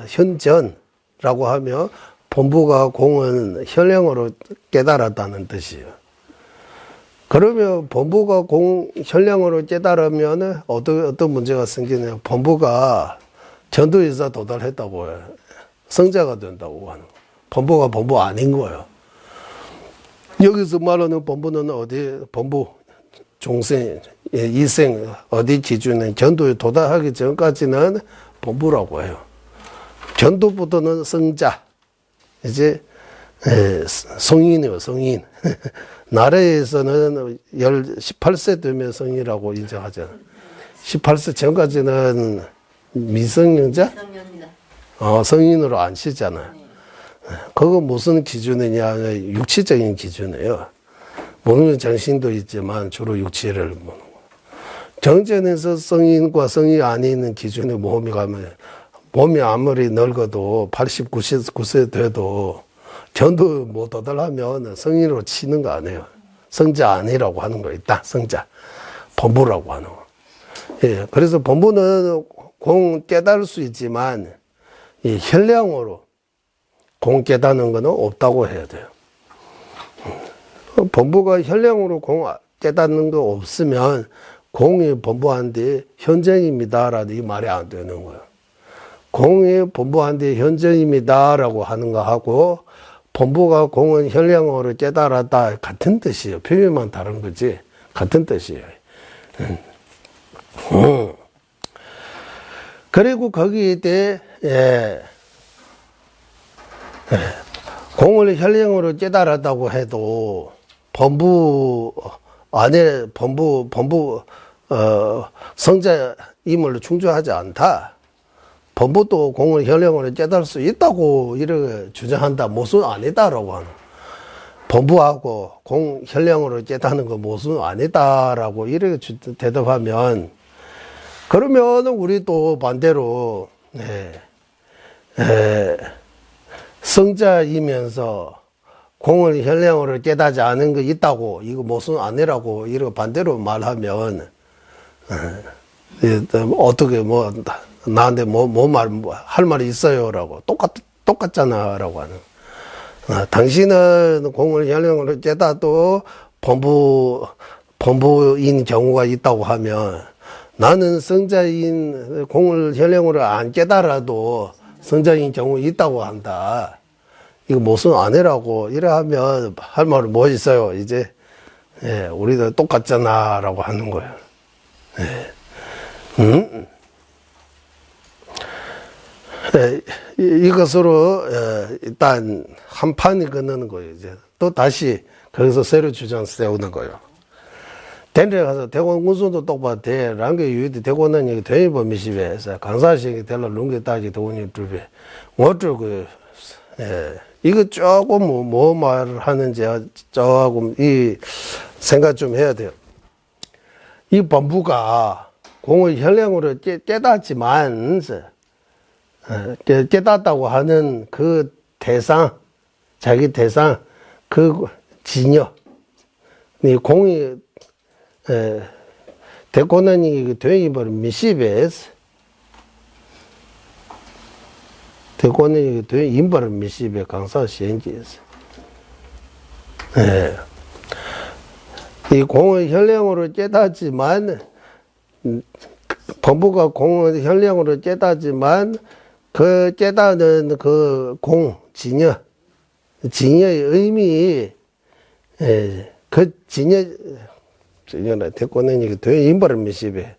현전라고 하면 범부가 공은 현량으로 깨달았다는 뜻이에요. 그러면 범부가 현량으로 깨달으면 어떤 문제가 생기냐면 범부가 전도에서 도달했다고 해요. 성자가 된다고 하는 거예요. 범부가 범부 아닌 거예요. 여기서 말하는 범부는 범부, 중생, 이생, 어디 기준은 전도에 도달하기 전까지는 범부라고 해요. 전도부터는 성자, 이제, 성인이요, 성인. 나라에서는 18세 되면 성이라고 인정하잖아. 18세 전까지는 미성년자? 미성년자. 성인으로 안 치잖아. 그거 무슨 기준이냐, 육체적인 기준이에요. 몸의 정신도 있지만 주로 육체를 보는 거. 정전에서 성인과 성이 아닌 기준에 몸이 가면, 몸이 아무리 늙어도 89세 돼도 전도 못 도달하면 성인으로 치는 거 아니에요. 성자 아니라고 하는 거 있다. 성자. 범부라고 하는 거. 그래서 범부는 공 깨달을 수 있지만, 현량으로 공 깨닫는 거는 없다고 해야 돼요. 범부가 현량으로 공 깨닫는 거 없으면 공이 범부한테 현정입니다라는 이 말이 안 되는 거예요. 공이 범부한테 현정입니다라고 하는 거 하고 범부가 공은 현량으로 깨달았다 같은 뜻이에요. 표현만 다른 거지 같은 뜻이에요. 그리고 거기에 대해 공을 현령으로 깨달았다고 해도 범부 안에 성자임을 충족하지 않다. 범부도 공을 현령으로 깨달을 수 있다고 이렇게 주장한다. 모순 아니다라고 하는. 범부하고 공 현령으로 깨닫는 거 모순 아니다라고 이렇게 대답하면, 그러면 우리 또 반대로 성자이면서 공을 현령으로 깨닫지 않은 거 있다고, 이거 모순 아니라고 이렇게 반대로 말하면 어떻게 뭐 나한테 할 말이 있어요라고 똑같잖아라고 하는. 당신은 공을 현령으로 깨닫도 범부인 경우가 있다고 하면, 나는 성자인 공을 현령으로 안 깨달아도 성자인 경우 있다고 한다. 이거 모순 아니라고 이래 하면 할 말은 뭐 있어요? 이제 우리도 똑같잖아라고 하는 거예요. 이것으로 일단 한 판이 끝나는 거예요. 이제 또 다시 거기서 새로 주장 세우는 거예요. 덴에 가서 대권 군수도 똑같아. 랑게 유이드 대권은 여기 대입법 미시베에서 강사식이 될라 룽게 따지 대권이 두배. 이거 조금 뭐 말을 하는지 조금 이 생각 좀 해야 돼요. 이 범부가 공을 현령으로 깨닫지만, 깨닫다고 하는 그 대상, 자기 대상, 그 진여, 이 공이 대권원이 되어버린 미시베스, 대권원이 되어버린 미시베 강사 시행지에서, 이 공을 현령으로 깨닫지만, 범부가 공을 현령으로 깨닫지만, 그 깨닫는 그 공, 진여의 의미, 그 대권원이 되어 임바를 미시베,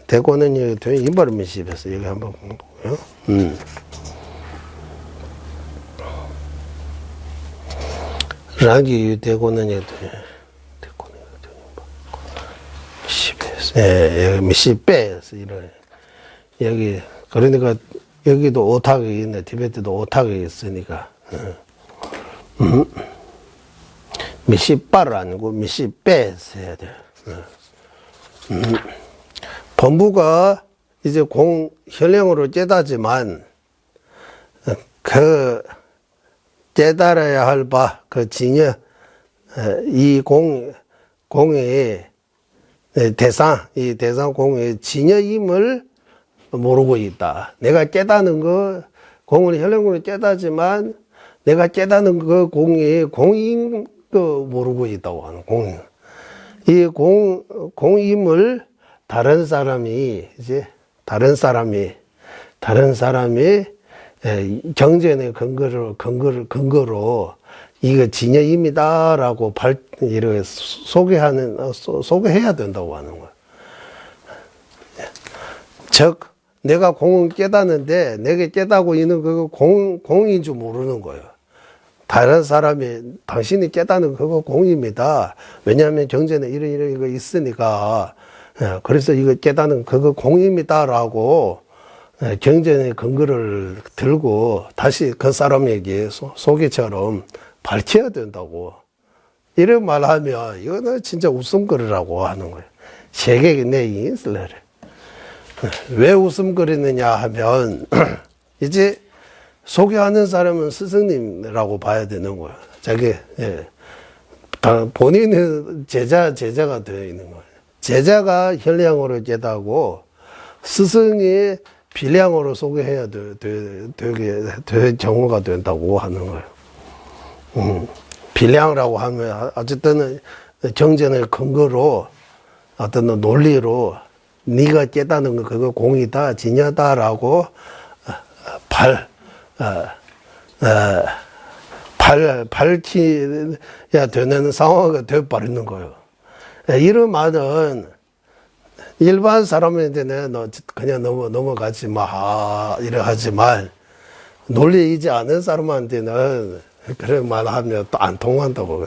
대권원이 되어 임바를 미시베서 여기 한번 보고요. 랑기 대권원이 되어 여기 미시베에서 이런 여기. 그러니까 여기도 오탁이 있네. 티베트도 오탁이 있으니까. 미시빠를 아니고 미시빼스 해야 돼요. 범부가 이제 공 현령으로 깨닫지만 그 깨달아야 할 바, 그 진여, 이 공의 대상, 이 대상 공의 진여임을 모르고 있다. 내가 깨닫는 거, 공을 현령으로 깨닫지만 내가 깨닫는 그 공이 공인 거 모르고 있다고 하는 공인. 이 공임을 다른 사람이 경전의 근거로 이거 진여입니다라고 이렇게 소개해야 된다고 하는 거야. 즉, 내가 공은 깨닫는데, 내게 깨닫고 있는 그 공인 줄 모르는 거예요. 다른 사람이, 당신이 깨닫는 그거 공입니다. 왜냐하면 경전에 이런 이거 있으니까, 그래서 이거 깨닫는 그거 공입니다라고, 경전의 근거를 들고, 다시 그 사람에게 소개처럼 밝혀야 된다고. 이런 말 하면, 이거는 진짜 웃음거리라고 하는 거예요. 세계의 내용이 있을래. 왜 웃음거리느냐 하면, 이제 소개하는 사람은 스승님이라고 봐야 되는 거예요. 자기, 본인은 제자가 되어 있는 거예요. 제자가 현량으로 깨닫고, 스승이 비량으로 소개해야 될 경우가 된다고 하는 거예요. 비량이라고 하면, 어쨌든 경전의 근거로, 어떤 논리로, 네가 깨닫는 거 그거 공이다, 진여다라고 밝혀야 되는 상황이 되어버리는 거예요. 이런 말은 일반 사람한테는 너 그냥 넘어가지 마 이래 하지만 논리이지 않은 사람한테는 그런 말 하면 또 안 통한다고.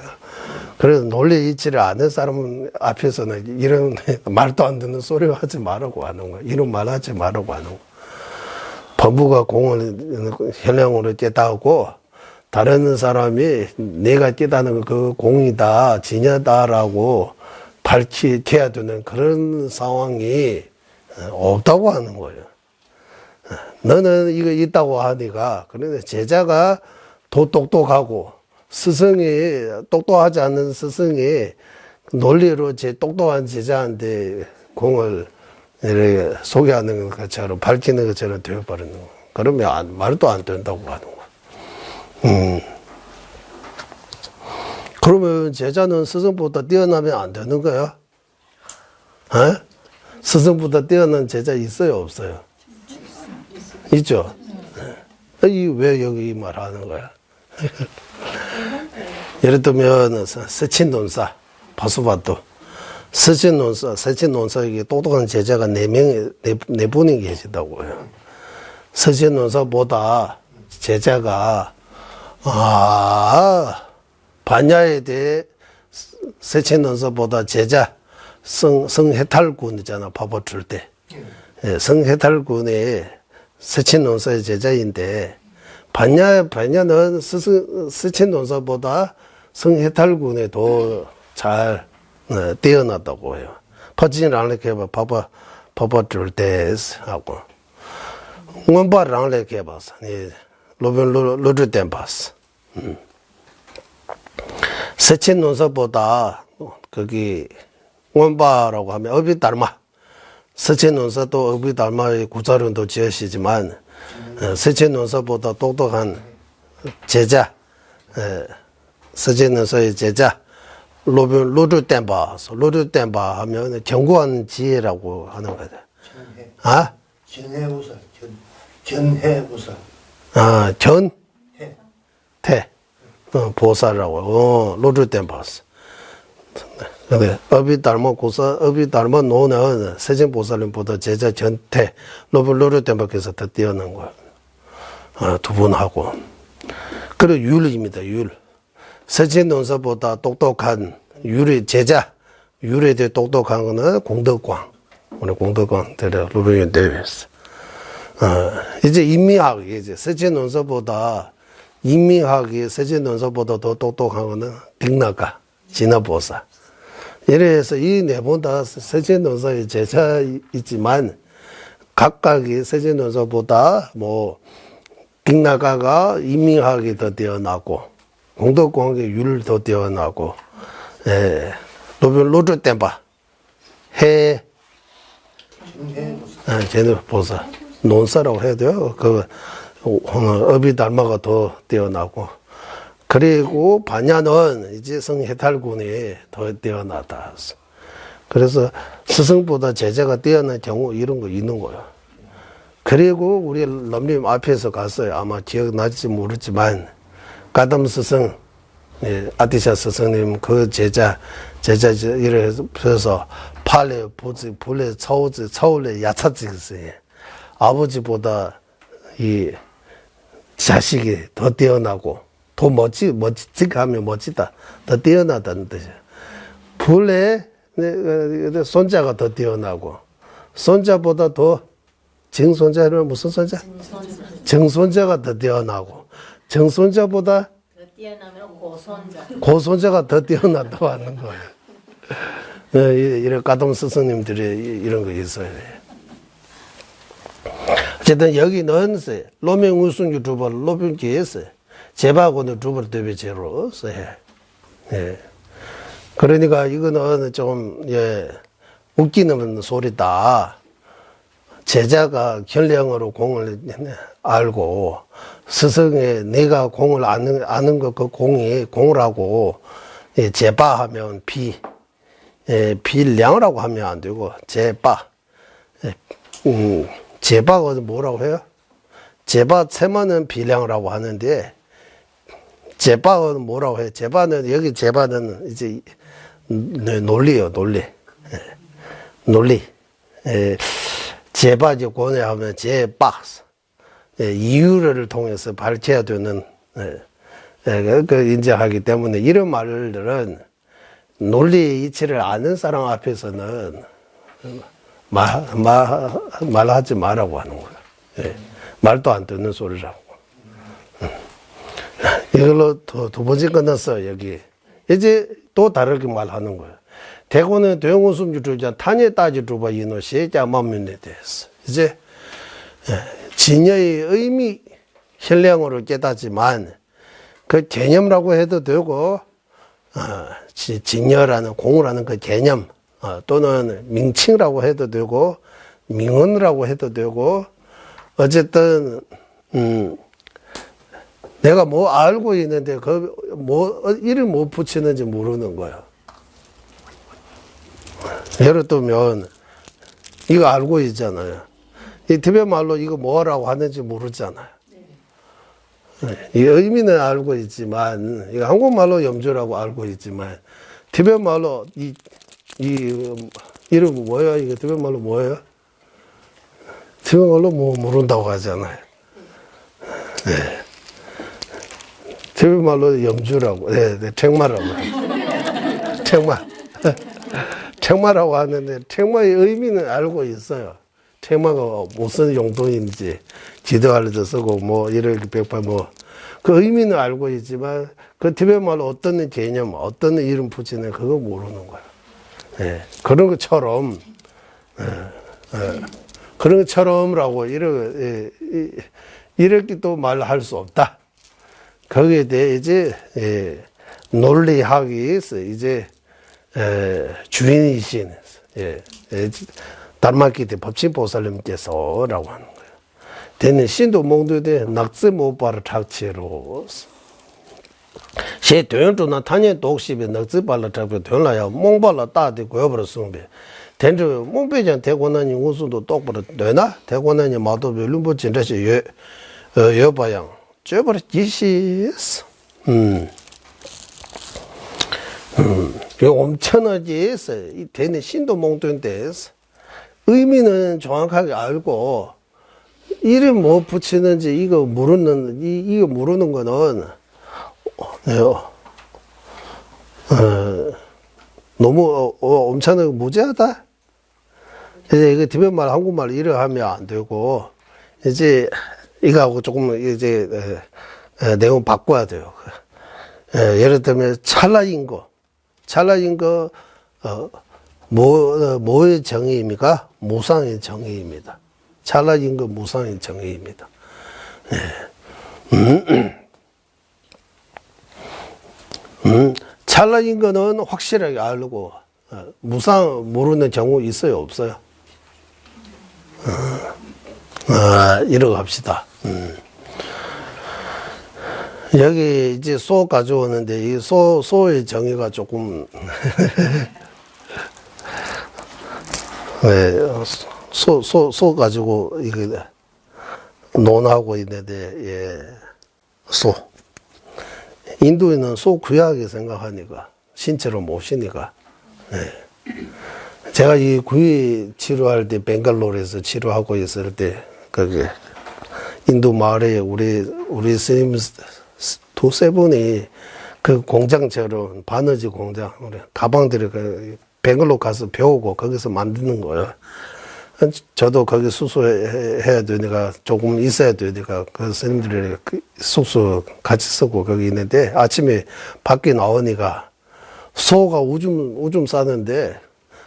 그래서 논리 있지를 않은 사람 앞에서는 이런 말도 안 듣는 소리 하지 말라고 하는 거야. 이런 말 하지 말라고 하는 거야. 법무가 공을 현행으로 깨닫고 다른 사람이 내가 깨닫는 그 공이다, 진여다라고 밝혀야 되는 그런 상황이 없다고 하는 거예요. 너는 이거 있다고 하니까, 그런데 제자가 더 똑똑하고 스승이 똑똑하지 않은 스승이 논리로 제 똑똑한 제자한테 공을 이렇게 소개하는 것처럼 밝히는 것처럼 되어버리는 거. 그러면 말도 안 된다고 하는 거. 그러면 제자는 스승보다 뛰어나면 안 되는 거야? 에? 스승보다 뛰어난 제자 있어요, 없어요? 있죠? 왜 여기 이 말 하는 거야? 예를 들면, 서친논사, 바수바도. 서친논사에게 똑똑한 제자가 4분이 계시다고요. 서친논사보다 제자가, 반야에 대해 서친논사보다 제자, 성해탈군이잖아, 밥을 줄 때. 성해탈군의 서친논사의 제자인데, 반야는 서친논사보다 성해탈군에 더 잘 뛰어났다고 해요. 퍼진랑 이렇게 밥을 줄 때 하고, 원바랑 이렇게 봐서, 로변 때 봤어. 서친논사보다 거기 원바라고 하면 업이 닮아. 서친논사도 업이 닮아의 구자론도 지으시지만 서친논사보다 똑똑한 제자, 서친논사의 제자 로르템바 하면 견고한 지혜라고 하는 거다. 아? 견해보살, 견해보살. 아, 태. 보살이라고. 로르템바스. 근데 업이 닮은 노는 세진보살님보다 제자 전태, 로르템바께서 더 뛰어난 거야. 두 분 하고. 그리고 율입니다, 율. 세진논사보다 똑똑한 제자, 율에 대해 똑똑한 거는 공덕광. 오늘 공덕광 대려 로변 대회에서. 이제 인미학, 이제 세진논사보다 인미학이 세진논사보다 더 똑똑한 거는 빅나가, 진화보살. 이래서 이 네 분 다 세진논사의 제자이지만 각각이 세진논사보다 빅나가가 인미학이 더 뛰어나고 공덕광의 율 더 뛰어나고 로르템바 해 제노보살 논사라고 해야 돼요. 업이 닮아가 더 뛰어나고, 그리고 반야는 이제 성해탈군이 더 뛰어나다. 그래서 스승보다 제자가 뛰어난 경우 이런 거 있는 거예요. 그리고 우리 럼님 앞에서 갔어요. 아마 기억나지 모르지만 가담 스승, 아티샤 스승님 그 제자 이래서 팔레 보지 불레 차올레 야차지 있어요. 아버지보다 이 자식이 더 뛰어나고 더 멋지하면 멋지다, 더 뛰어나다는 뜻이에요. 불에 손자가 더 뛰어나고 손자보다 더 증손자는 무슨 손자? 정손자가 더 뛰어나고 정손자보다 더 뛰어나면 고손자가 더 뛰어나다고 하는 거예요. 이런 가동 스승님들이 이런 거 있어요. 어쨌든 여기는 로명 우승 유튜버 로병기에서 제바하고는 유튜버 대비제로 해. 그러니까 이거는 좀 웃기는 소리다. 제자가 견량으로 공을 알고 스승의 내가 공을 아는 것 그 공이 공을 하고 제바하면 비량이라고 하면 안 되고 제바. 제바가 뭐라고 해요? 제바 체만은 비량이라고 하는데 제바는 뭐라고 해요? 제바는 여기 제바는 이제 논리요, 논리. 논리. 제바지 고뇌하면 제박 이유를 통해서 밝혀야 되는 인정하기 때문에 이런 말들은 논리 이치를 아는 사람 앞에서는 말하지 말라고 하는 거야. 말도 안 듣는 소리라고. 이걸로 두 번째 끝났어, 여기. 이제 또 다르게 말하는 거야. 대고는 대웅우숨주주자 탄에 따지주바 이노 시자만면에 대해서. 이제, 진여의 의미, 현량으로 깨닫지만, 그 개념이라고 해도 되고, 진여라는, 공이라는 그 개념, 또는 명칭이라고 해도 되고, 명언이라고 해도 되고, 어쨌든, 내가 뭐 알고 있는데, 이를 못 붙이는지 모르는 거야. 예를 들면, 이거 알고 있잖아요. 이 티베트 말로 이거 뭐라고 하는지 모르잖아요. 이 의미는 알고 있지만, 이거 한국말로 염주라고 알고 있지만, 티베트 말로 이름 뭐야? 이거 티베트 말로 뭐예요? 티베트 말로 뭐 모른다고 하잖아요. 네. 티베트 말로 염주라고, 책마라고. 책마. 책마라고 하는데, 책마의 의미는 알고 있어요. 책마가 무슨 용도인지, 지도 알려서 쓰고, 뭐, 이렇게 백발 그 의미는 알고 있지만, 그 티베트 말로 어떤 개념, 어떤 이름 붙이는 그거 모르는 거야. 그런 것처럼, 그런 것처럼라고, 이렇게 또 말할 수 없다. 거기에 대해 이제, 논리학이 이제, 주인이신, 달마키대 법치보살님께서라고 하는 거예요. 대는 신도 몽두대 낙지 못바를 착취로. 제 도연주나 탄년 독십에 낙지 발라 잡혀 되나야 몽발라 따대 고여버려 숭배. 된저 몽배장 대권한이 우수도 똑바로 되나? 대권한이 마도 별lum보 진짜시 여바양. 쪄버려 지시스. 엄청나지, 이 대는 신도 몽두인데서. 의미는 정확하게 알고, 이름 뭐 붙이는지 이거 모르는 거는, 너무 엄청나게 무지하다? 이제 이거 티베트 말, 한국말 이래 하면 안 되고, 이제 이거하고 조금 이제, 내용 바꿔야 돼요. 예를 들면, 찰나인 거, 뭐의 정의입니까? 무상의 정의입니다. 찰나인 거 무상의 정의입니다. 찰나인 거는 확실하게 알고, 무상 모르는 경우 있어요, 없어요? 이러고 합시다. 여기 이제 소 가져오는데, 이 소의 정의가 조금, 소 가지고, 이거, 논하고 있는데, 소. 인도에는 소 귀하게 생각하니까, 신체로 모시니까, 제가 이 귀 치료할 때, 벵갈로르에서 치료하고 있을 때, 거기, 인도 마을에 우리 스님 두세 분이 그 공장처럼, 바느지 공장, 가방들을 벵갈로 가서 배우고 거기서 만드는 거예요. 저도 거기 수소해야 되니까 조금 있어야 되니까 그 스님들이 숙소 같이 쓰고 거기 있는데 아침에 밖에 나오니까 소가 오줌 싸는데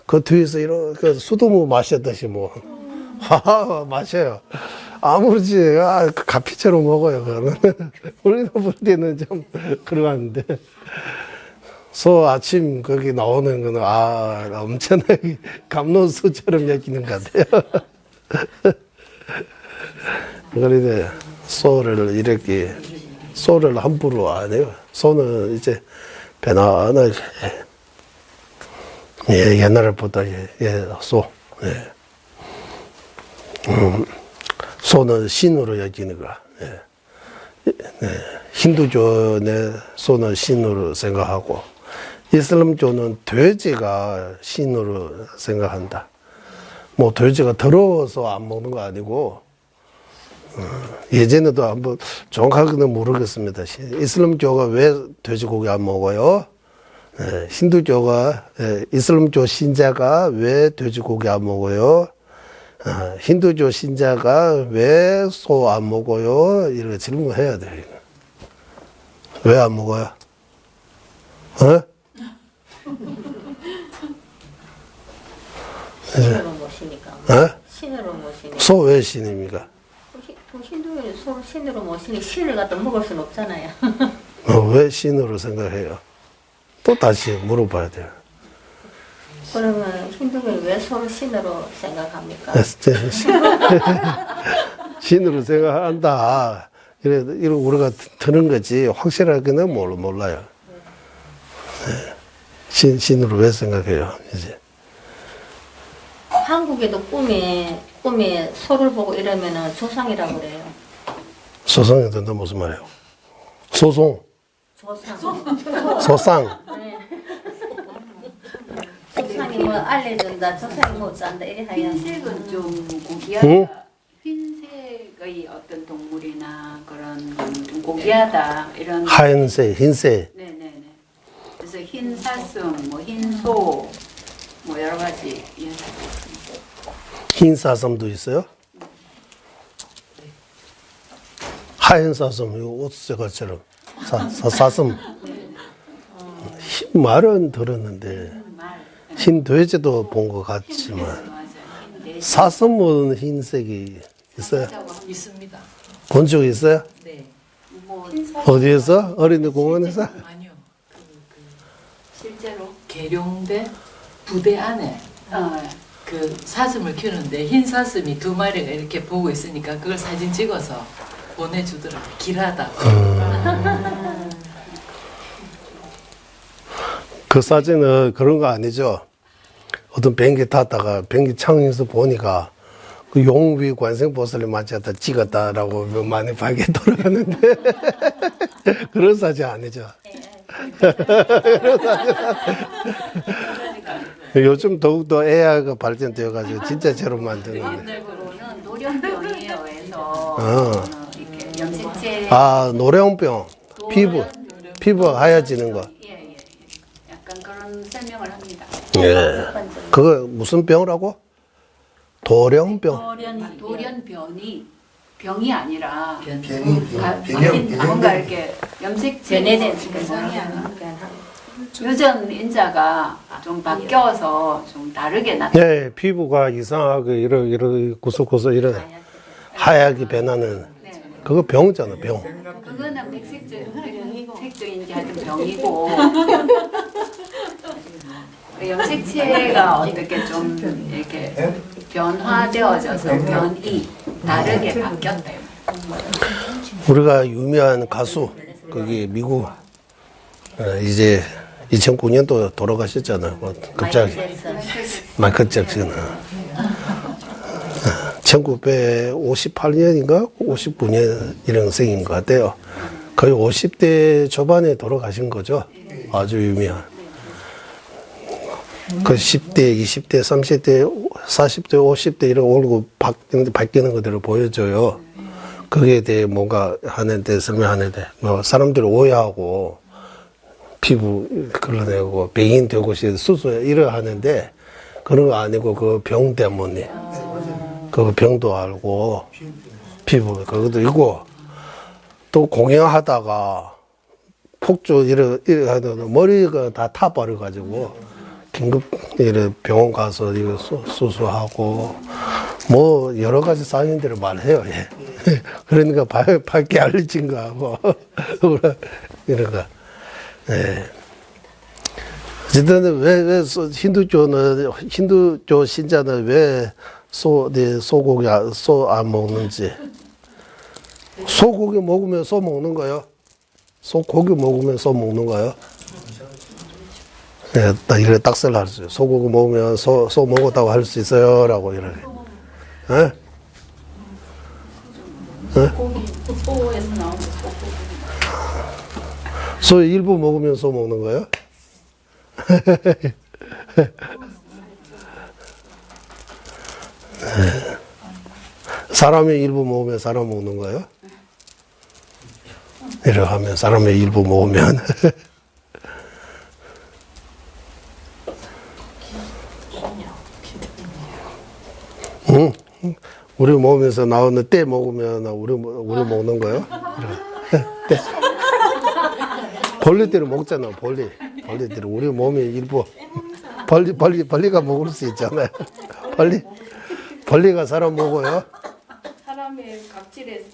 그 뒤에서 이렇게 수돗물 마셨듯이 뭐 하하 마셔요. 아무렇지 가피처럼 먹어요. 그거는 우리도 볼 때는 좀 그러는데 소 아침 거기 나오는 거는 엄청나게 감로수처럼 여기는 것 같아요. 그런데 소를 함부로 안 해요. 소는 이제 편안하게 옛날보다 소 소는 신으로 여기는 거. 힌두교의 소는 신으로 생각하고 이슬람교는 돼지가 신으로 생각한다. 뭐 돼지가 더러워서 안 먹는 거 아니고 예전에도 한번 정확하게는 모르겠습니다. 이슬람교가 왜 돼지고기 안 먹어요? 힌두교가 이슬람교 신자가 왜 돼지고기 안 먹어요? 힌두교 신자가 왜 소 안 먹어요? 이렇게 질문해야 돼요. 왜 안 먹어요? 신으로 모시니까. 신으로 모시니까. 소 왜 신입니까? 신도를 서로 신으로 모시니 신을 갖다 먹을 수는 없잖아요. 왜 신으로 생각해요? 또 다시 물어봐야 돼요. 그러면 힌두교는 왜 서로 신으로 생각합니까? 신으로 생각한다. 이래 우리가 드는 거지 확실하게는 몰라요. 신으로 왜 생각해요? 이제 한국에도 꿈에 소를 보고 이러면은 조상이라고 그래요. 소상이 된다 무슨 말이에요? 소송, 조상. 소상. 네. 조상이 뭐 알려준다. 조상이 못 잔다. 이래 하여. 흰색은 좀 고귀하다. 응? 흰색의 어떤 동물이나 그런 건 좀 고귀하다 이런. 하얀색, 흰색. 네네네. 그래서 흰 사슴, 뭐 흰소, 뭐 여러 가지 이야기가 있습니다. 흰 사슴도 있어요? 하얀 사슴, 이거 옷 색깔처럼. 사슴. 흰 말은 들었는데, 흰 돼지도 본 것 같지만, 맞아요. 흰 돼지. 사슴은 흰색이 있어요? 있습니다. 본 적 있어요? 네. 뭐 어디에서? 어린이 공원에서? 아니요. 실제로 계룡대 부대 안에 그 사슴을 키우는데 흰 사슴이 두 마리가 이렇게 보고 있으니까 그걸 사진 찍어서 보내주더라고요. 길하다고. 그 사진은 그런 거 아니죠? 어떤 비행기 탔다가 비행기 창에서 보니까 그 용위 관생보살이 맞았다 찍었다라고 많이 밝게 돌아가는데 그런 사진 아니죠? 요즘 더욱더 AI가 발전되어가지고 진짜처럼 만드는데. 일반적으로는 노령병이에요. 해서 이렇게 염색체. 아, 노령병, 피부 하얘지는 거. 예. 약간 그런 설명을 합니다. 예. 그거 무슨 병이라고? 도령병. 돌연변이 병이 아니라 병이 뭔가 이렇게 염색체 변해된 증상이 아니라 요즘 인자가 좀 바뀌어서 좀 다르게 네, 피부가 이상하게 이런 구석구석 이런 하얗게 변하는 그거 병이잖아, 병. 그거는 백색적인지 하여튼 병이고 그 염색체가 어떻게 좀 이렇게 변화되어져서 변이 다르게 바뀌었대요. 우리가 유명한 가수, 거기 미국, 이제 2009년도 돌아가셨잖아요. 뭐 갑자기. 마이클 잭슨. 1958년인가? 59년 일형생인 것 같아요. 거의 50대 초반에 돌아가신 거죠. 아주 유명한. 그 10대, 20대, 30대, 40대, 50대 이런 얼굴 바뀌는 것들을 보여줘요. 거기에 대해 뭔가 하는데, 설명하는데, 뭐, 사람들이 오해하고, 피부 걸러내고, 병인 되고, 수술, 이러 하는데, 그런 거 아니고, 그 병 때문에. 그 병도 알고, 피부, 그것도 있고, 또 공연하다가, 폭주, 이러 하던 머리가 다 타버려가지고, 긴급 병원 가서 이거 수술하고 뭐 여러 가지 사연들을 말해요. 예. 그러니까 밝게 알려진 거하고 이런 거. 예. 어쨌든 왜 힌두교 신자는 왜 소고기 소 안 먹는지. 소고기 먹으면 소 먹는 거요? 소고기 먹으면 소 먹는 거요? 네, 이래 딱설 할 수 있어요. 소고기 먹으면 소 먹었다고 할 수 있어요. 라고 이래. 예? 소에서 나오는 소고기. 소 일부 먹으면 소 먹는 거예요? 사람의 일부 모으면 사람 먹는 거예요? 이렇게 하면 사람의 일부 모으면 응? 우리 먹으면서 나오는 때 먹으면 우리 먹는 거예요? 때. 벌레들이 먹잖아. 벌레들이 우리 몸의 일부. 벌레가 먹을 수 있잖아요. 벌레가 사람 먹어요? 사람의 각질에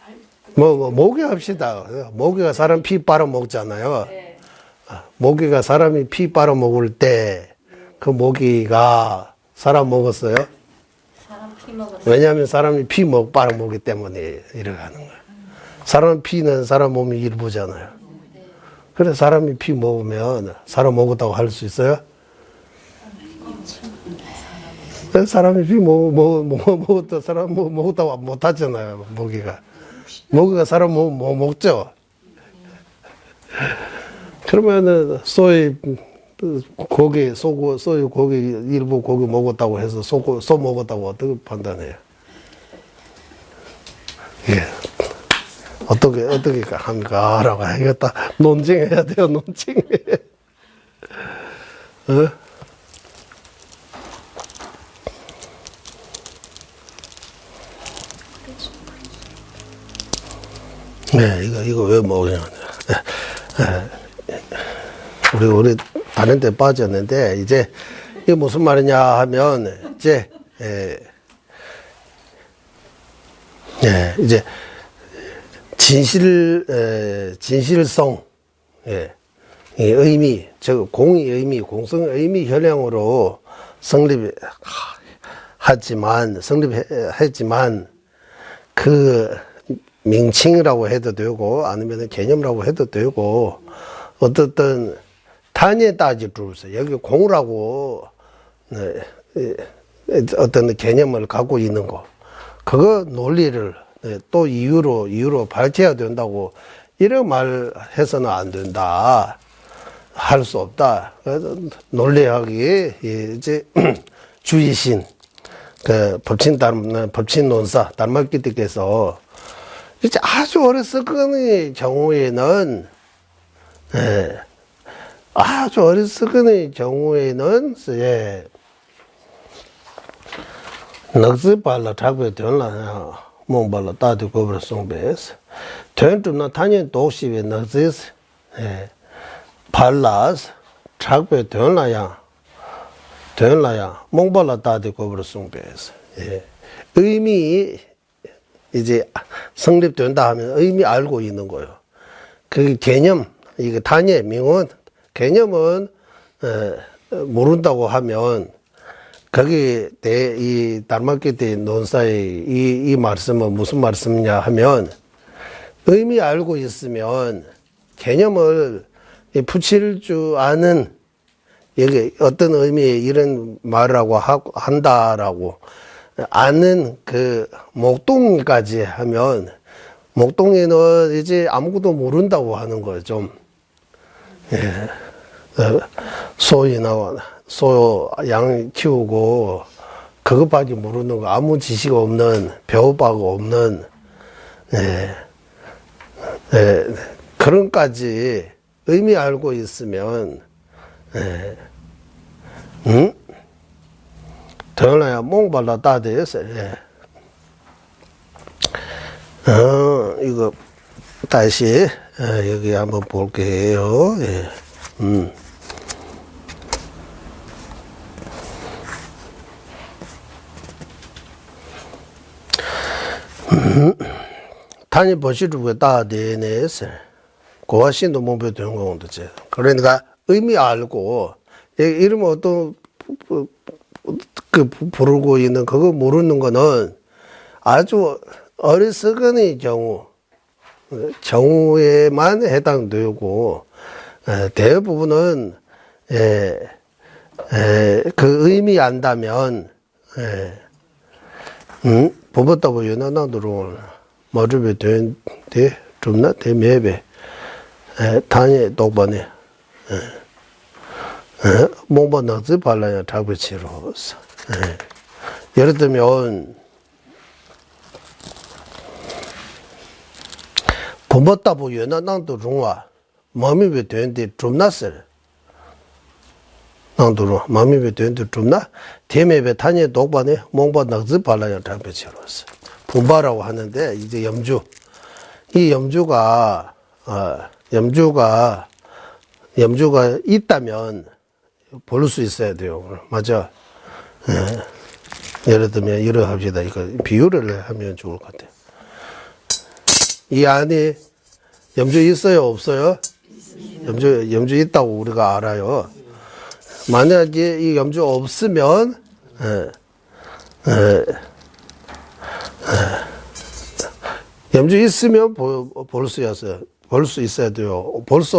모기 합시다. 모기가 사람 피 빨아 먹잖아요. 네. 모기가 사람이 피 빨아 먹을 때 그 모기가 사람 먹었어요? 사람 피 먹었어요. 왜냐하면 사람이 피 빨아 먹기 때문에 이렇게 하는 거예요. 사람 피는 사람 몸의 일부잖아요. 그래서 사람이 피 먹으면 사람 먹었다고 할 수 있어요? 사람이 피 먹었다 사람 먹었다고 못 하잖아요. 모기가 사람 못 먹죠. 그러면은 소위 고기 일부 고기 먹었다고 해서 소 먹었다고 어떻게 판단해요? 예. 어떻게 합니까? 라고 해야겠다. 논쟁해야 돼요, 논쟁. 어? 네, 이거 왜 먹냐. 우리 다른 데 빠졌는데, 이제, 이게 무슨 말이냐 하면, 이제, 이제, 진실성, 이 의미, 즉, 공의 의미, 공성 의미 현행으로 성립했지만, 그 명칭이라고 해도 되고, 아니면 개념이라고 해도 되고, 어떻든 단위에 따지면서 여기 공이라고 어떤 개념을 갖고 있는 거, 그거 논리를 또 이유로 밝혀야 된다고 이런 말 해서는 안 된다. 할 수 없다. 그래서 논리학이 이제 주의신, 그 법친 논사, 달말기득께서 이제 아주 어리석은 경우에는, 아주 어리석은 경우에는, 넉지 발라 작별 되나, 몽발라 따디 고브라 송베스. 된주나 단연 독시에 넉지스, 발라스, 작별 되나야, 몽발라 따디 고브라 송베스. 의미, 이제 성립된다 하면 의미 알고 있는 거예요. 그 개념, 이게 단위, 명언, 개념은 모른다고 하면 거기 이 달마키티 논사의 이 말씀은 무슨 말씀이냐 하면 의미 알고 있으면 개념을 붙일 줄 아는 여기 어떤 의미의 이런 말이라고 한다라고 아는 그 목동까지 하면 목동에는 이제 아무것도 모른다고 하는 거예요, 좀. 소 양 키우고 그것밖에 모르는 거, 아무 지식 없는, 배워봐가 없는, 그런까지 의미 알고 있으면, 더나야 몽발라 따대였어. 이거 다시 여기 한번 볼게요. 단위 보시루가 따대네서 고화신도 몸표 되는 거거든요. 그러니까 의미 알고 이러면 어떤 그 부르고 있는 그거 모르는 거는 아주 어리석은 경우에만 해당되고 대부분은 그 의미 안다면 보았다고 연하나도로 머리에 된데 좀나 대매배 단위 똑바네 뭔가 넣지 발라야 잡으치로서 예를 들면 범벅다부 연나낭도 중화 마음이 되는데 좀 났어요. 낭도로 마음이 되는데 좀 나. 대매배 탄에 독반에 몽바 낭즈 발라야 담배치로서 분바라고 하는데 이제 염주 이 염주가 염주가 있다면 볼 수 있어야 돼요. 맞아. 예를 들면 이러합시다. 이거 비유를 하면 좋을 것 같아요. 이 안에 염주 있어요, 없어요? 염주 있다고 우리가 알아요. 만약에 이 염주 없으면 염주 있으면 볼 수 있어야 돼요. 볼 수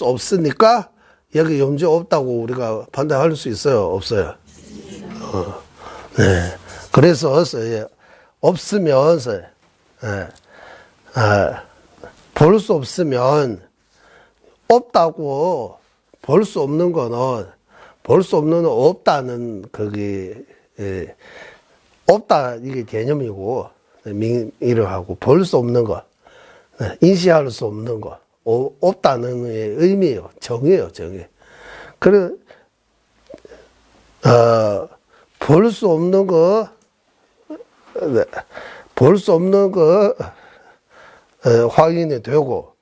없으니까 여기 염주 없다고 우리가 판단할 수 있어요, 없어요? 네. 그래서 없으면 볼 수 없으면 없다고 볼 수 없는 거는 볼 수 없는 없다는 없다 이게 개념이고 이러하고 볼 수 없는 거 인식할 수 없는 거 없다는 의미예요. 정의예요, 정의. 그래 볼 수 없는 거 확인이 되고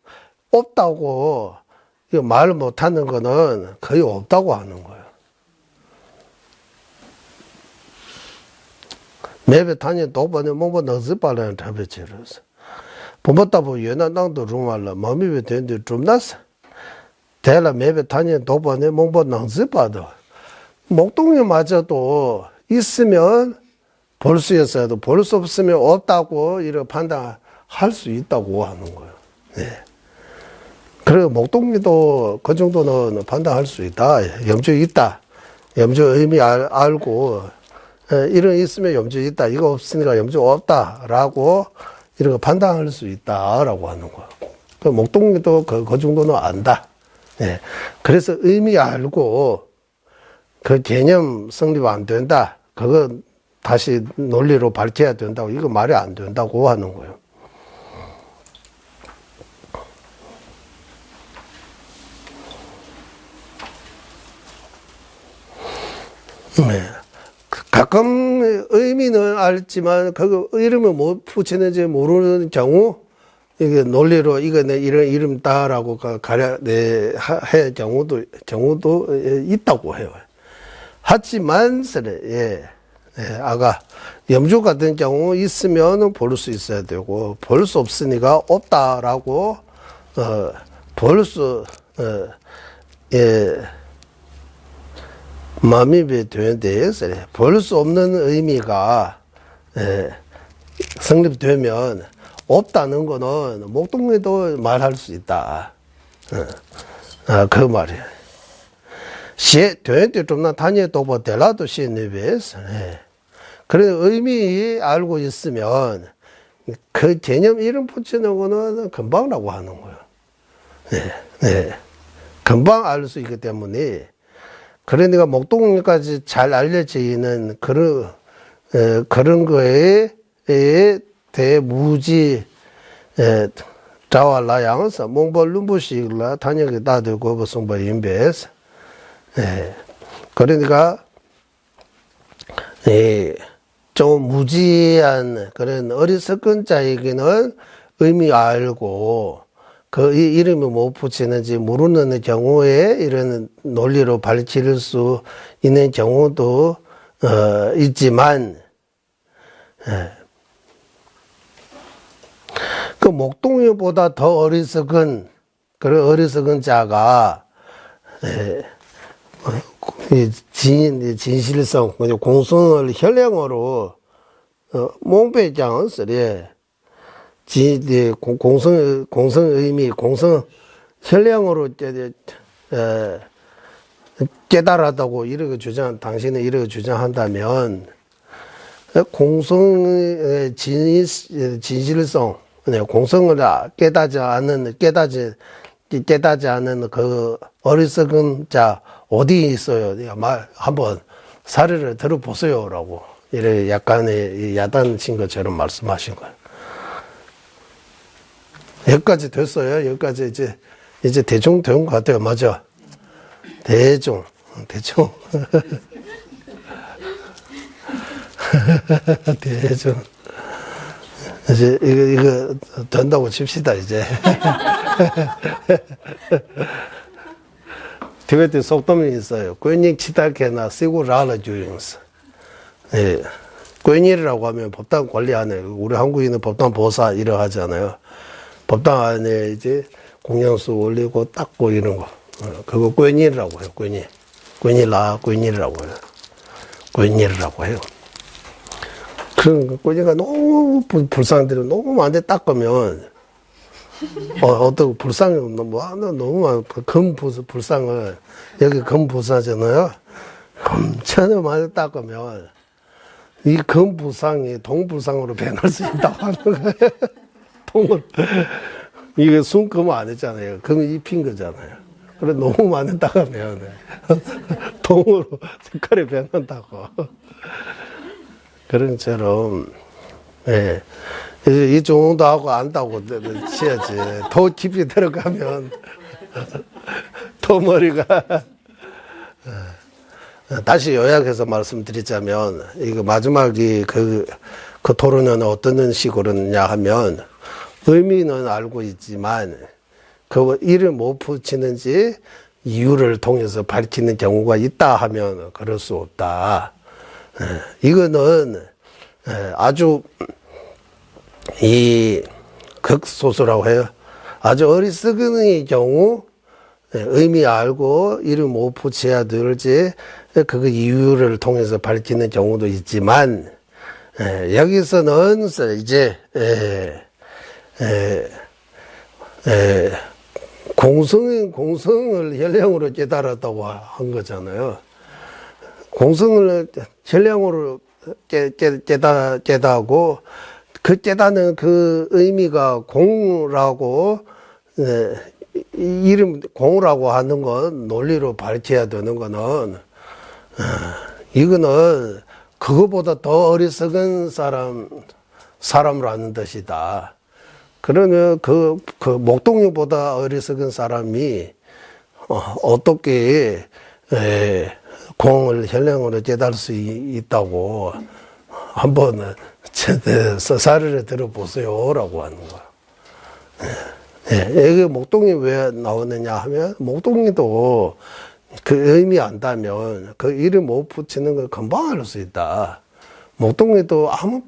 없다고 말 못하는 거는 거의 없다고 하는 거예요. 매배 탄이 독반에 뭔가 너즈발라는 잡혀지로서 범벅다부 연나낭도 중말라 마음이 되는데 좀 났어. 대라 매배 탄이 독반에 뭔가 너즈발도 목동에 맞아도 있으면 볼 수 있어도 볼 수 없으면 없다고 이렇게 판단할 수 있다고 하는 거예요. 네. 그리고 목동이도 그 정도는 판단할 수 있다. 염주 있다. 염주 의미 알고 이런 있으면 염주 있다. 이거 없으니까 염주 없다라고 이렇게 판단할 수 있다라고 하는 거예요. 그 목동이도 그 정도는 안다. 네. 그래서 의미 알고 그 개념 성립 안 된다. 그거 다시 논리로 밝혀야 된다고 이거 말이 안 된다고 하는 거예요. 네. 가끔 의미는 알지만 그 이름을 못 붙이는지 모르는 경우 이게 논리로 이거 내 이런 이름다라고 할 경우도 있다고 해요. 하지만 아까 염주 같은 경우 있으면 볼 수 있어야 되고 볼 수 없으니까 없다라고 마음이 되는데 볼 수 없는 의미가 성립되면 없다는 거는 목동에도 말할 수 있다. 그 말이에요. 되는데 좀나 단위에 도보 될라도 시내베스. 그래 의미 알고 있으면 그 개념 이름 붙이는 거는 금방라고 하는 거예요. 금방 알 수 있기 때문에. 그러니까 목동까지 잘 알려져 있는 그런 거에 대무지 자와라 양서 몽벌 lum부식라 단역이 다되고 버송바 인베스. 그러니까 좀 무지한 그런 어리석은 자에게는 의미 알고 그 이름이 못 붙이는지 모르는 경우에 이런 논리로 밝힐 수 있는 경우도 있지만 그 목동이보다 더 어리석은 그런 어리석은 자가 진실성 공성을 현량으로 몽배장은 쓰래. 공성 의미, 공성 현량으로 깨달았다고 이렇게 당신은 이렇게 주장한다면, 공성의 진실성, 공성을 깨닫지 않은 그 어리석은 자, 어디 있어요? 한번 사례를 들어보세요. 라고, 이래 약간의 야단친 것처럼 말씀하신 거예요. 여기까지 됐어요. 여기까지 이제 대충 된 것 같아요. 맞아. 대충. 대충. 이제 이거 된다고 칩시다, 이제. 티베트 속담이 있어요. 꽌닉 치다케나 쓰고 라라 주영스. 예. 꽌닉이라고 하면 법당 관리하는, 우리 한국인은 법당 보사 이러 하잖아요. 법당 안에 이제 공양수 올리고 닦고 이런 거. 그거 꽌닉이라고 해요, 꽌닉. 꽌닉이라고 해요. 꽌닉이라고 해요. 그런 꽌닉가 너무 불상들이 너무 많이 닦으면, 어떤 불상이 너무 많아. 불상을, 여기 금부사잖아요. 엄청 많이 닦으면, 이 금부상이 동불상으로 변할 수 있다고 하는 거예요. 동을. 이게 순금 안 했잖아요. 금이 입힌 거잖아요. 그래, 너무 많이 닦으면, 동으로 색깔이 변한다고. 그런 것처럼, 예. 이 정도 하고 안다고 치야지. 더 깊이 들어가면, 더 머리가. 다시 요약해서 말씀드리자면, 이거 마지막이 그 토론은 어떤 식으로냐 하면, 의미는 알고 있지만, 그 이를 못 붙이는지 이유를 통해서 밝히는 경우가 있다 하면 그럴 수 없다. 이거는 아주 이 극소수라고 해요. 아주 어리석은의 경우 의미 알고 이를 못 붙여야 될지 그 이유를 통해서 밝히는 경우도 있지만 여기서는 이제 공성을 현량으로 깨달았다고 한 거잖아요. 공성을 현량으로 깨닫고 그 깨닫는 그 의미가 공라고 이름 공이라고 하는 건 논리로 밝혀야 되는 거는 이거는 그거보다 더 어리석은 사람이라는 뜻이다. 그러면 그 목동이보다 어리석은 사람이 어떻게 공을 현량으로 깨달을 수 있다고 한번 사례를 들어보세요라고 하는 거야. 여기 목동이 왜 나오느냐 하면 목동이도 그 의미 안다면 그 이름 못 붙이는 걸 금방 알 수 있다. 목동이도 아무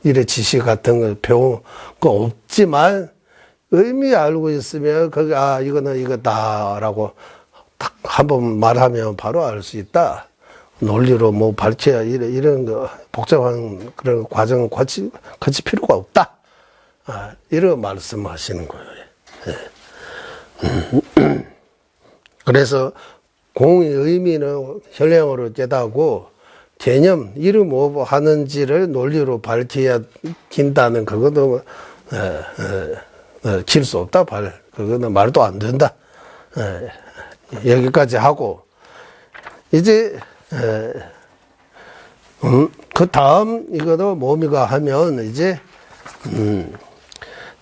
이래 지식 같은 걸 배운 거 없지만 의미 알고 있으면 거기 이거는 이거다라고 딱 한번 말하면 바로 알 수 있다. 논리로 뭐 밝혀야 이런 거 복잡한 그런 과정은 같이 필요가 없다. 이런 말씀하시는 거예요. 그래서 공의 의미는 현량으로 깨닫고 개념, 이름 뭐 하는지를 논리로 밝혀야 긴다는 그것도 길 수 없다. 그거는 말도 안 된다. 여기까지 하고 이제 그 다음 이거도 모미가 하면 이제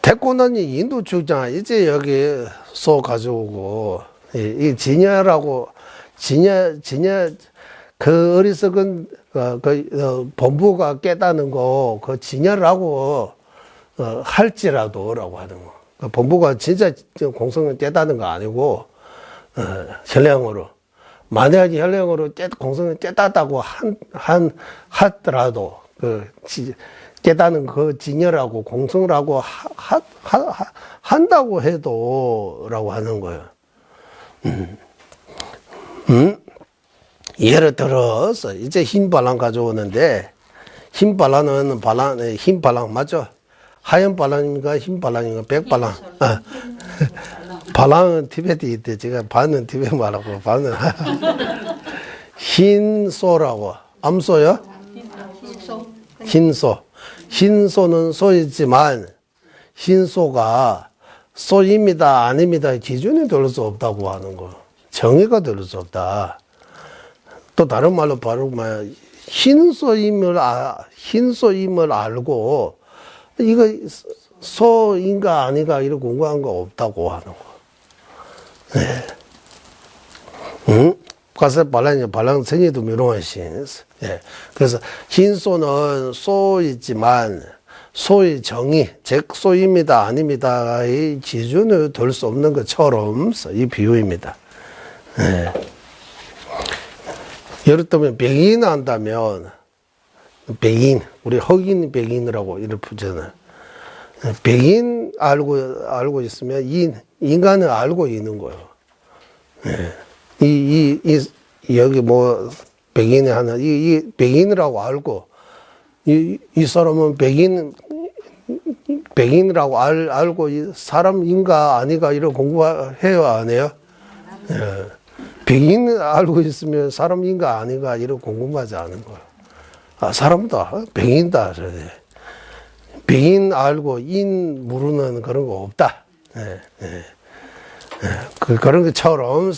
태권도니 인도 출장 이제 여기 소 가져오고 이 진야라고 진야 그 어리석은 본부가 깨닫는 거 그 진야라고 할지라도라고 하는 거. 그 본부가 진짜 공성을 깨닫는 거 아니고 현량으로 만약에 현량으로 공성을 깨닫다고 하더라도 그 깨닫는 그 진여라고 공성이라고 한다고 해도라고 하는 거예요. 예를 들어서 이제 흰 바람 가져오는데 흰 바람은 흰 바람 맞죠? 하얀 바람인가 흰 바람인가 백바람. 바람은 티베트에 있대. 제가 반은 티베트 말하고 반은 흰소라고. 암소요? 흰소. 흰소는 소이지만 흰소가 소입니다 아닙니다 기준이 될 수 없다고 하는 거. 정의가 될 수 없다. 또 다른 말로 바로 흰소임을 알고 이거 소인가 아닌가 이런 공부한 거 없다고 하는 거. 네. 응? 과세 발랑 생이도 미롱한 신. 예. 그래서 흰 소는 소이지만 소의 정의, 즉 소입니다, 아닙니다의 기준을 둘 수 없는 것처럼 이 비유입니다. 예. 예를 들면 백인 한다면 백인, 우리 흑인 백인이라고 이를 부르잖아요. 백인 알고 있으면 인간을 알고 있는 거예요. 예. 여기 뭐 백인이 하나 이 백인이라고 알고 이 사람은 백인이라고 알고 이 사람인가 아니가 이런 공부해요 안 해요? 예. 백인 알고 있으면 사람인가 아닌가 이런 공부하지 않은 거예요. 아, 사람다 백인다. 백인 알고 인 모르는 그런 거 없다. 예, 예. 예. 그런 것처럼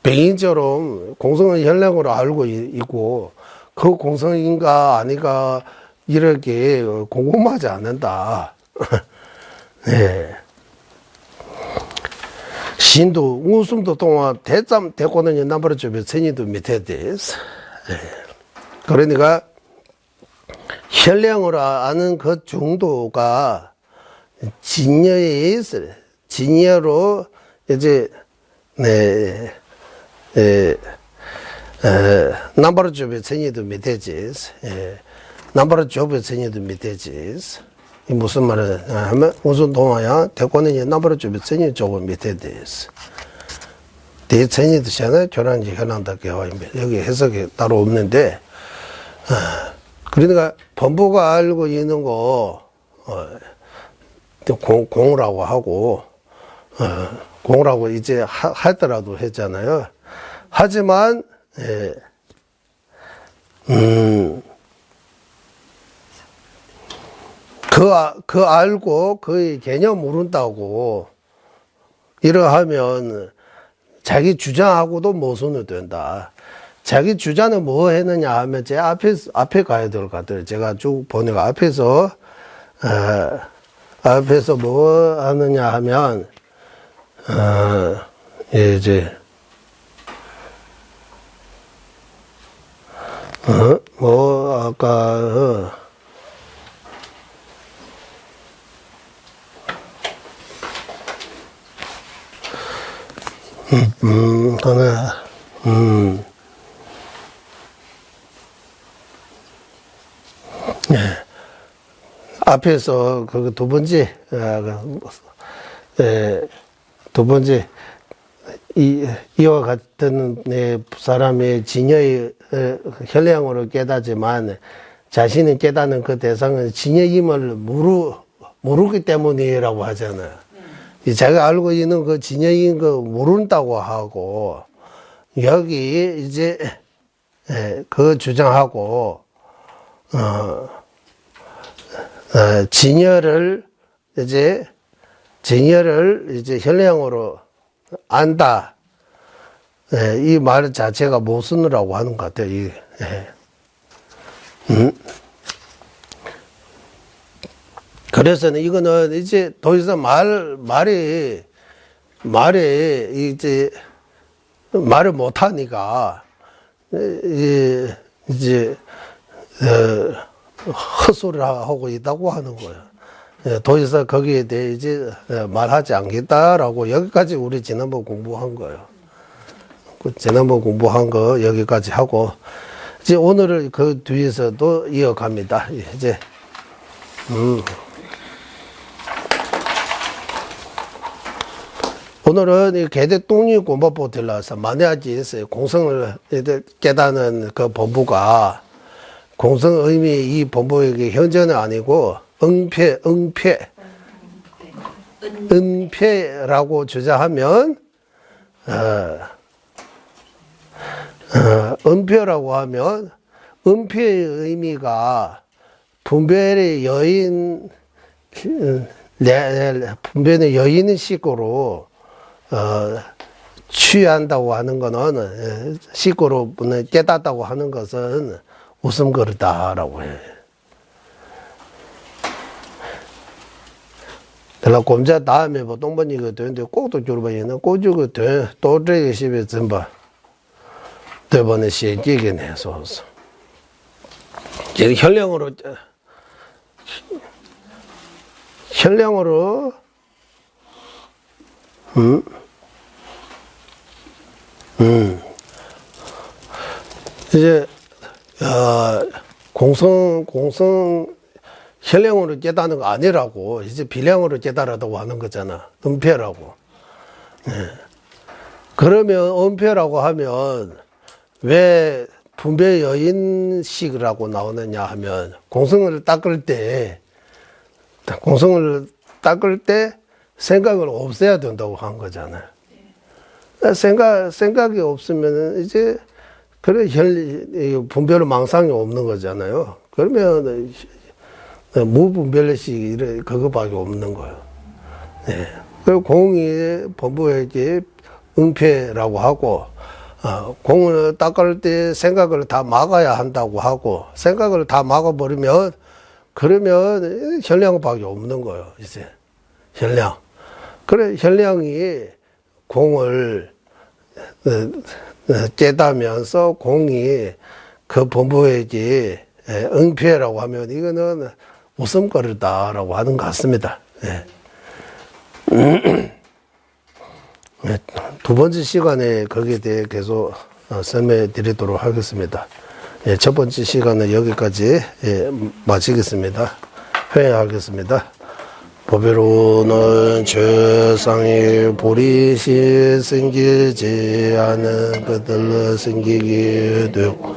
백인처럼 공성을 현량으로 알고 있고 그 공성인가 아니가 이렇게 궁금하지 않는다. 네. 신도 웃음도 동안 대짬 대고는 연남으로 주변 선이도 밑에 대해서 그러니까 현량으로 아는 그 정도가 진여에 있어요. 진여로 이제 네. 남바로 주변 선이도 밑에지. 남바로 주변 선이도 밑에지. 이 무슨 말을 하면 우선 동아야 대권은 남바로 주변 선이 조금 밑에 돼있어. 대선이도 잖아요. 교란지 현황다 개화입니다. 여기 해석이 따로 없는데 그러니까 본부가 알고 있는 거 공이라고 하고 공이라고 이제 하더라도 했잖아요. 하지만 그 알고 그 개념 모른다고 이러하면 자기 주장하고도 모순이 된다. 자기 주장은 뭐 했느냐 하면 제 앞에 가야 될 것 같아요. 제가 쭉 보니까 앞에서 뭐 하느냐 하면 이제 뭐 아까 하나 네. 앞에서 그 두 번째 두 번째 이와 같은 사람의 진여의 현량으로 깨닫지만 자신이 깨닫는 그 대상은 진여임을 모르기 때문이라고 하잖아요. 자기가 알고 있는 그 진여인 거 모른다고 하고 여기 이제 그 주장하고 진여를 이제 현량으로 안다. 이 말 자체가 모순이라고 하는 것 같아요. 그래서는 이거는 이제 더 이상 말이 이제 말을 못하니까 이제 헛소리를 하고 있다고 하는 거예요. 더 이상 거기에 대해 이제 말하지 않겠다라고 여기까지 우리 지난번 공부한 거예요. 지난번 공부한 거 여기까지 하고 이제 오늘을 그 뒤에서도 이어갑니다. 이제 오늘은 이 계대 독립 공부법 들러서 만약에 공성을 깨닫는 그 본부가 공성 의미 이 본부에게 현재는 아니고 은폐라고 주장하면 은폐라고 하면 은폐의 의미가 분별의 여인 분별의 여인식으로 취한다고 하는 거는 식으로 깨닫다고 하는 것은 웃음거리다라고 해요. 들라 곰자 다음에 뭐 똥번이가 되는데 꼭도 줄어봐야는 꼬주가 돼또这个시비 전부 대번에 시기긴 해서 이제 현량으로 이제 공성 현량으로 깨닫는 거 아니라고 이제 비량으로 깨달았다고 하는 거잖아. 은폐라고. 네. 그러면 은폐라고 하면 왜 분배 여인식이라고 나오느냐 하면 공성을 닦을 때 생각을 없애야 된다고 한 거잖아요. 생각이 없으면 이제 그래 분별의 망상이 없는 거잖아요. 그러면 무분별식 이래 그거밖에 없는 거예요. 네. 그 공이 본부에게 응폐라고 하고 공을 닦을 때 생각을 다 막아야 한다고 하고 생각을 다 막아버리면 그러면 현량밖에 없는 거예요. 이제 현량. 그래 현량이 공을 깨다면서 공이 그 본부에게 응폐라고 하면 이거는 웃음거리다라고 하는 것 같습니다. 네. 두 번째 시간에 거기에 대해 계속 설명해 드리도록 하겠습니다. 첫 번째 시간은 여기까지 마치겠습니다. 회의하겠습니다. 법외로는 최상의 보리시 생기지 않은 것들로 생기게 되고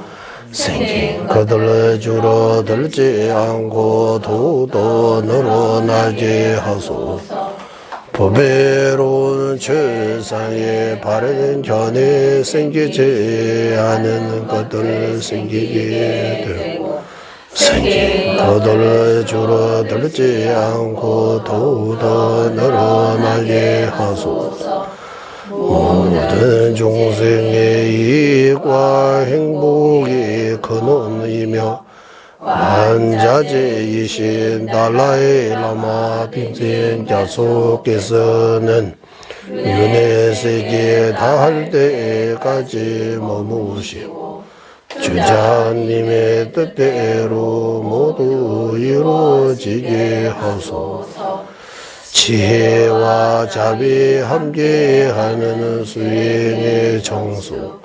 생긴 것들로 줄어들지 않고 더욱더 늘어나게 하소서. 법외로는 최상의 바른 견해 생기지 않은 것들 생기게 되고 생긴 것들로 줄어들지 않고 더욱더 늘어나게 하소서. 모든众생의 이익과 행복이 근원이며 만자제이신 달라이 라마 빙생자속께서는 윤회세계 다할 때까지 머무시고 주자님의 뜻대로 모두 이루어지게 하소서. 지혜와 자비 함께하는 수행의 정수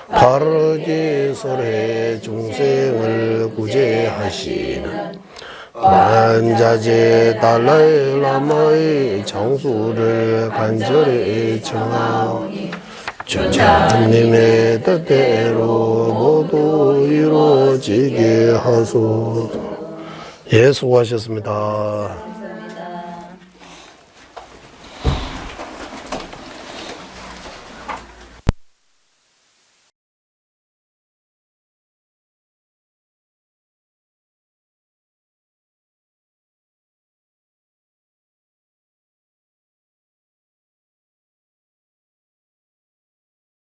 바르게 설해 중생을 구제하시는 만자제 달라이 라마의 장수를 간절히 청하오니 주자님의 뜻대로 모두 이루어지게 하소서. 예, 수고하셨습니다.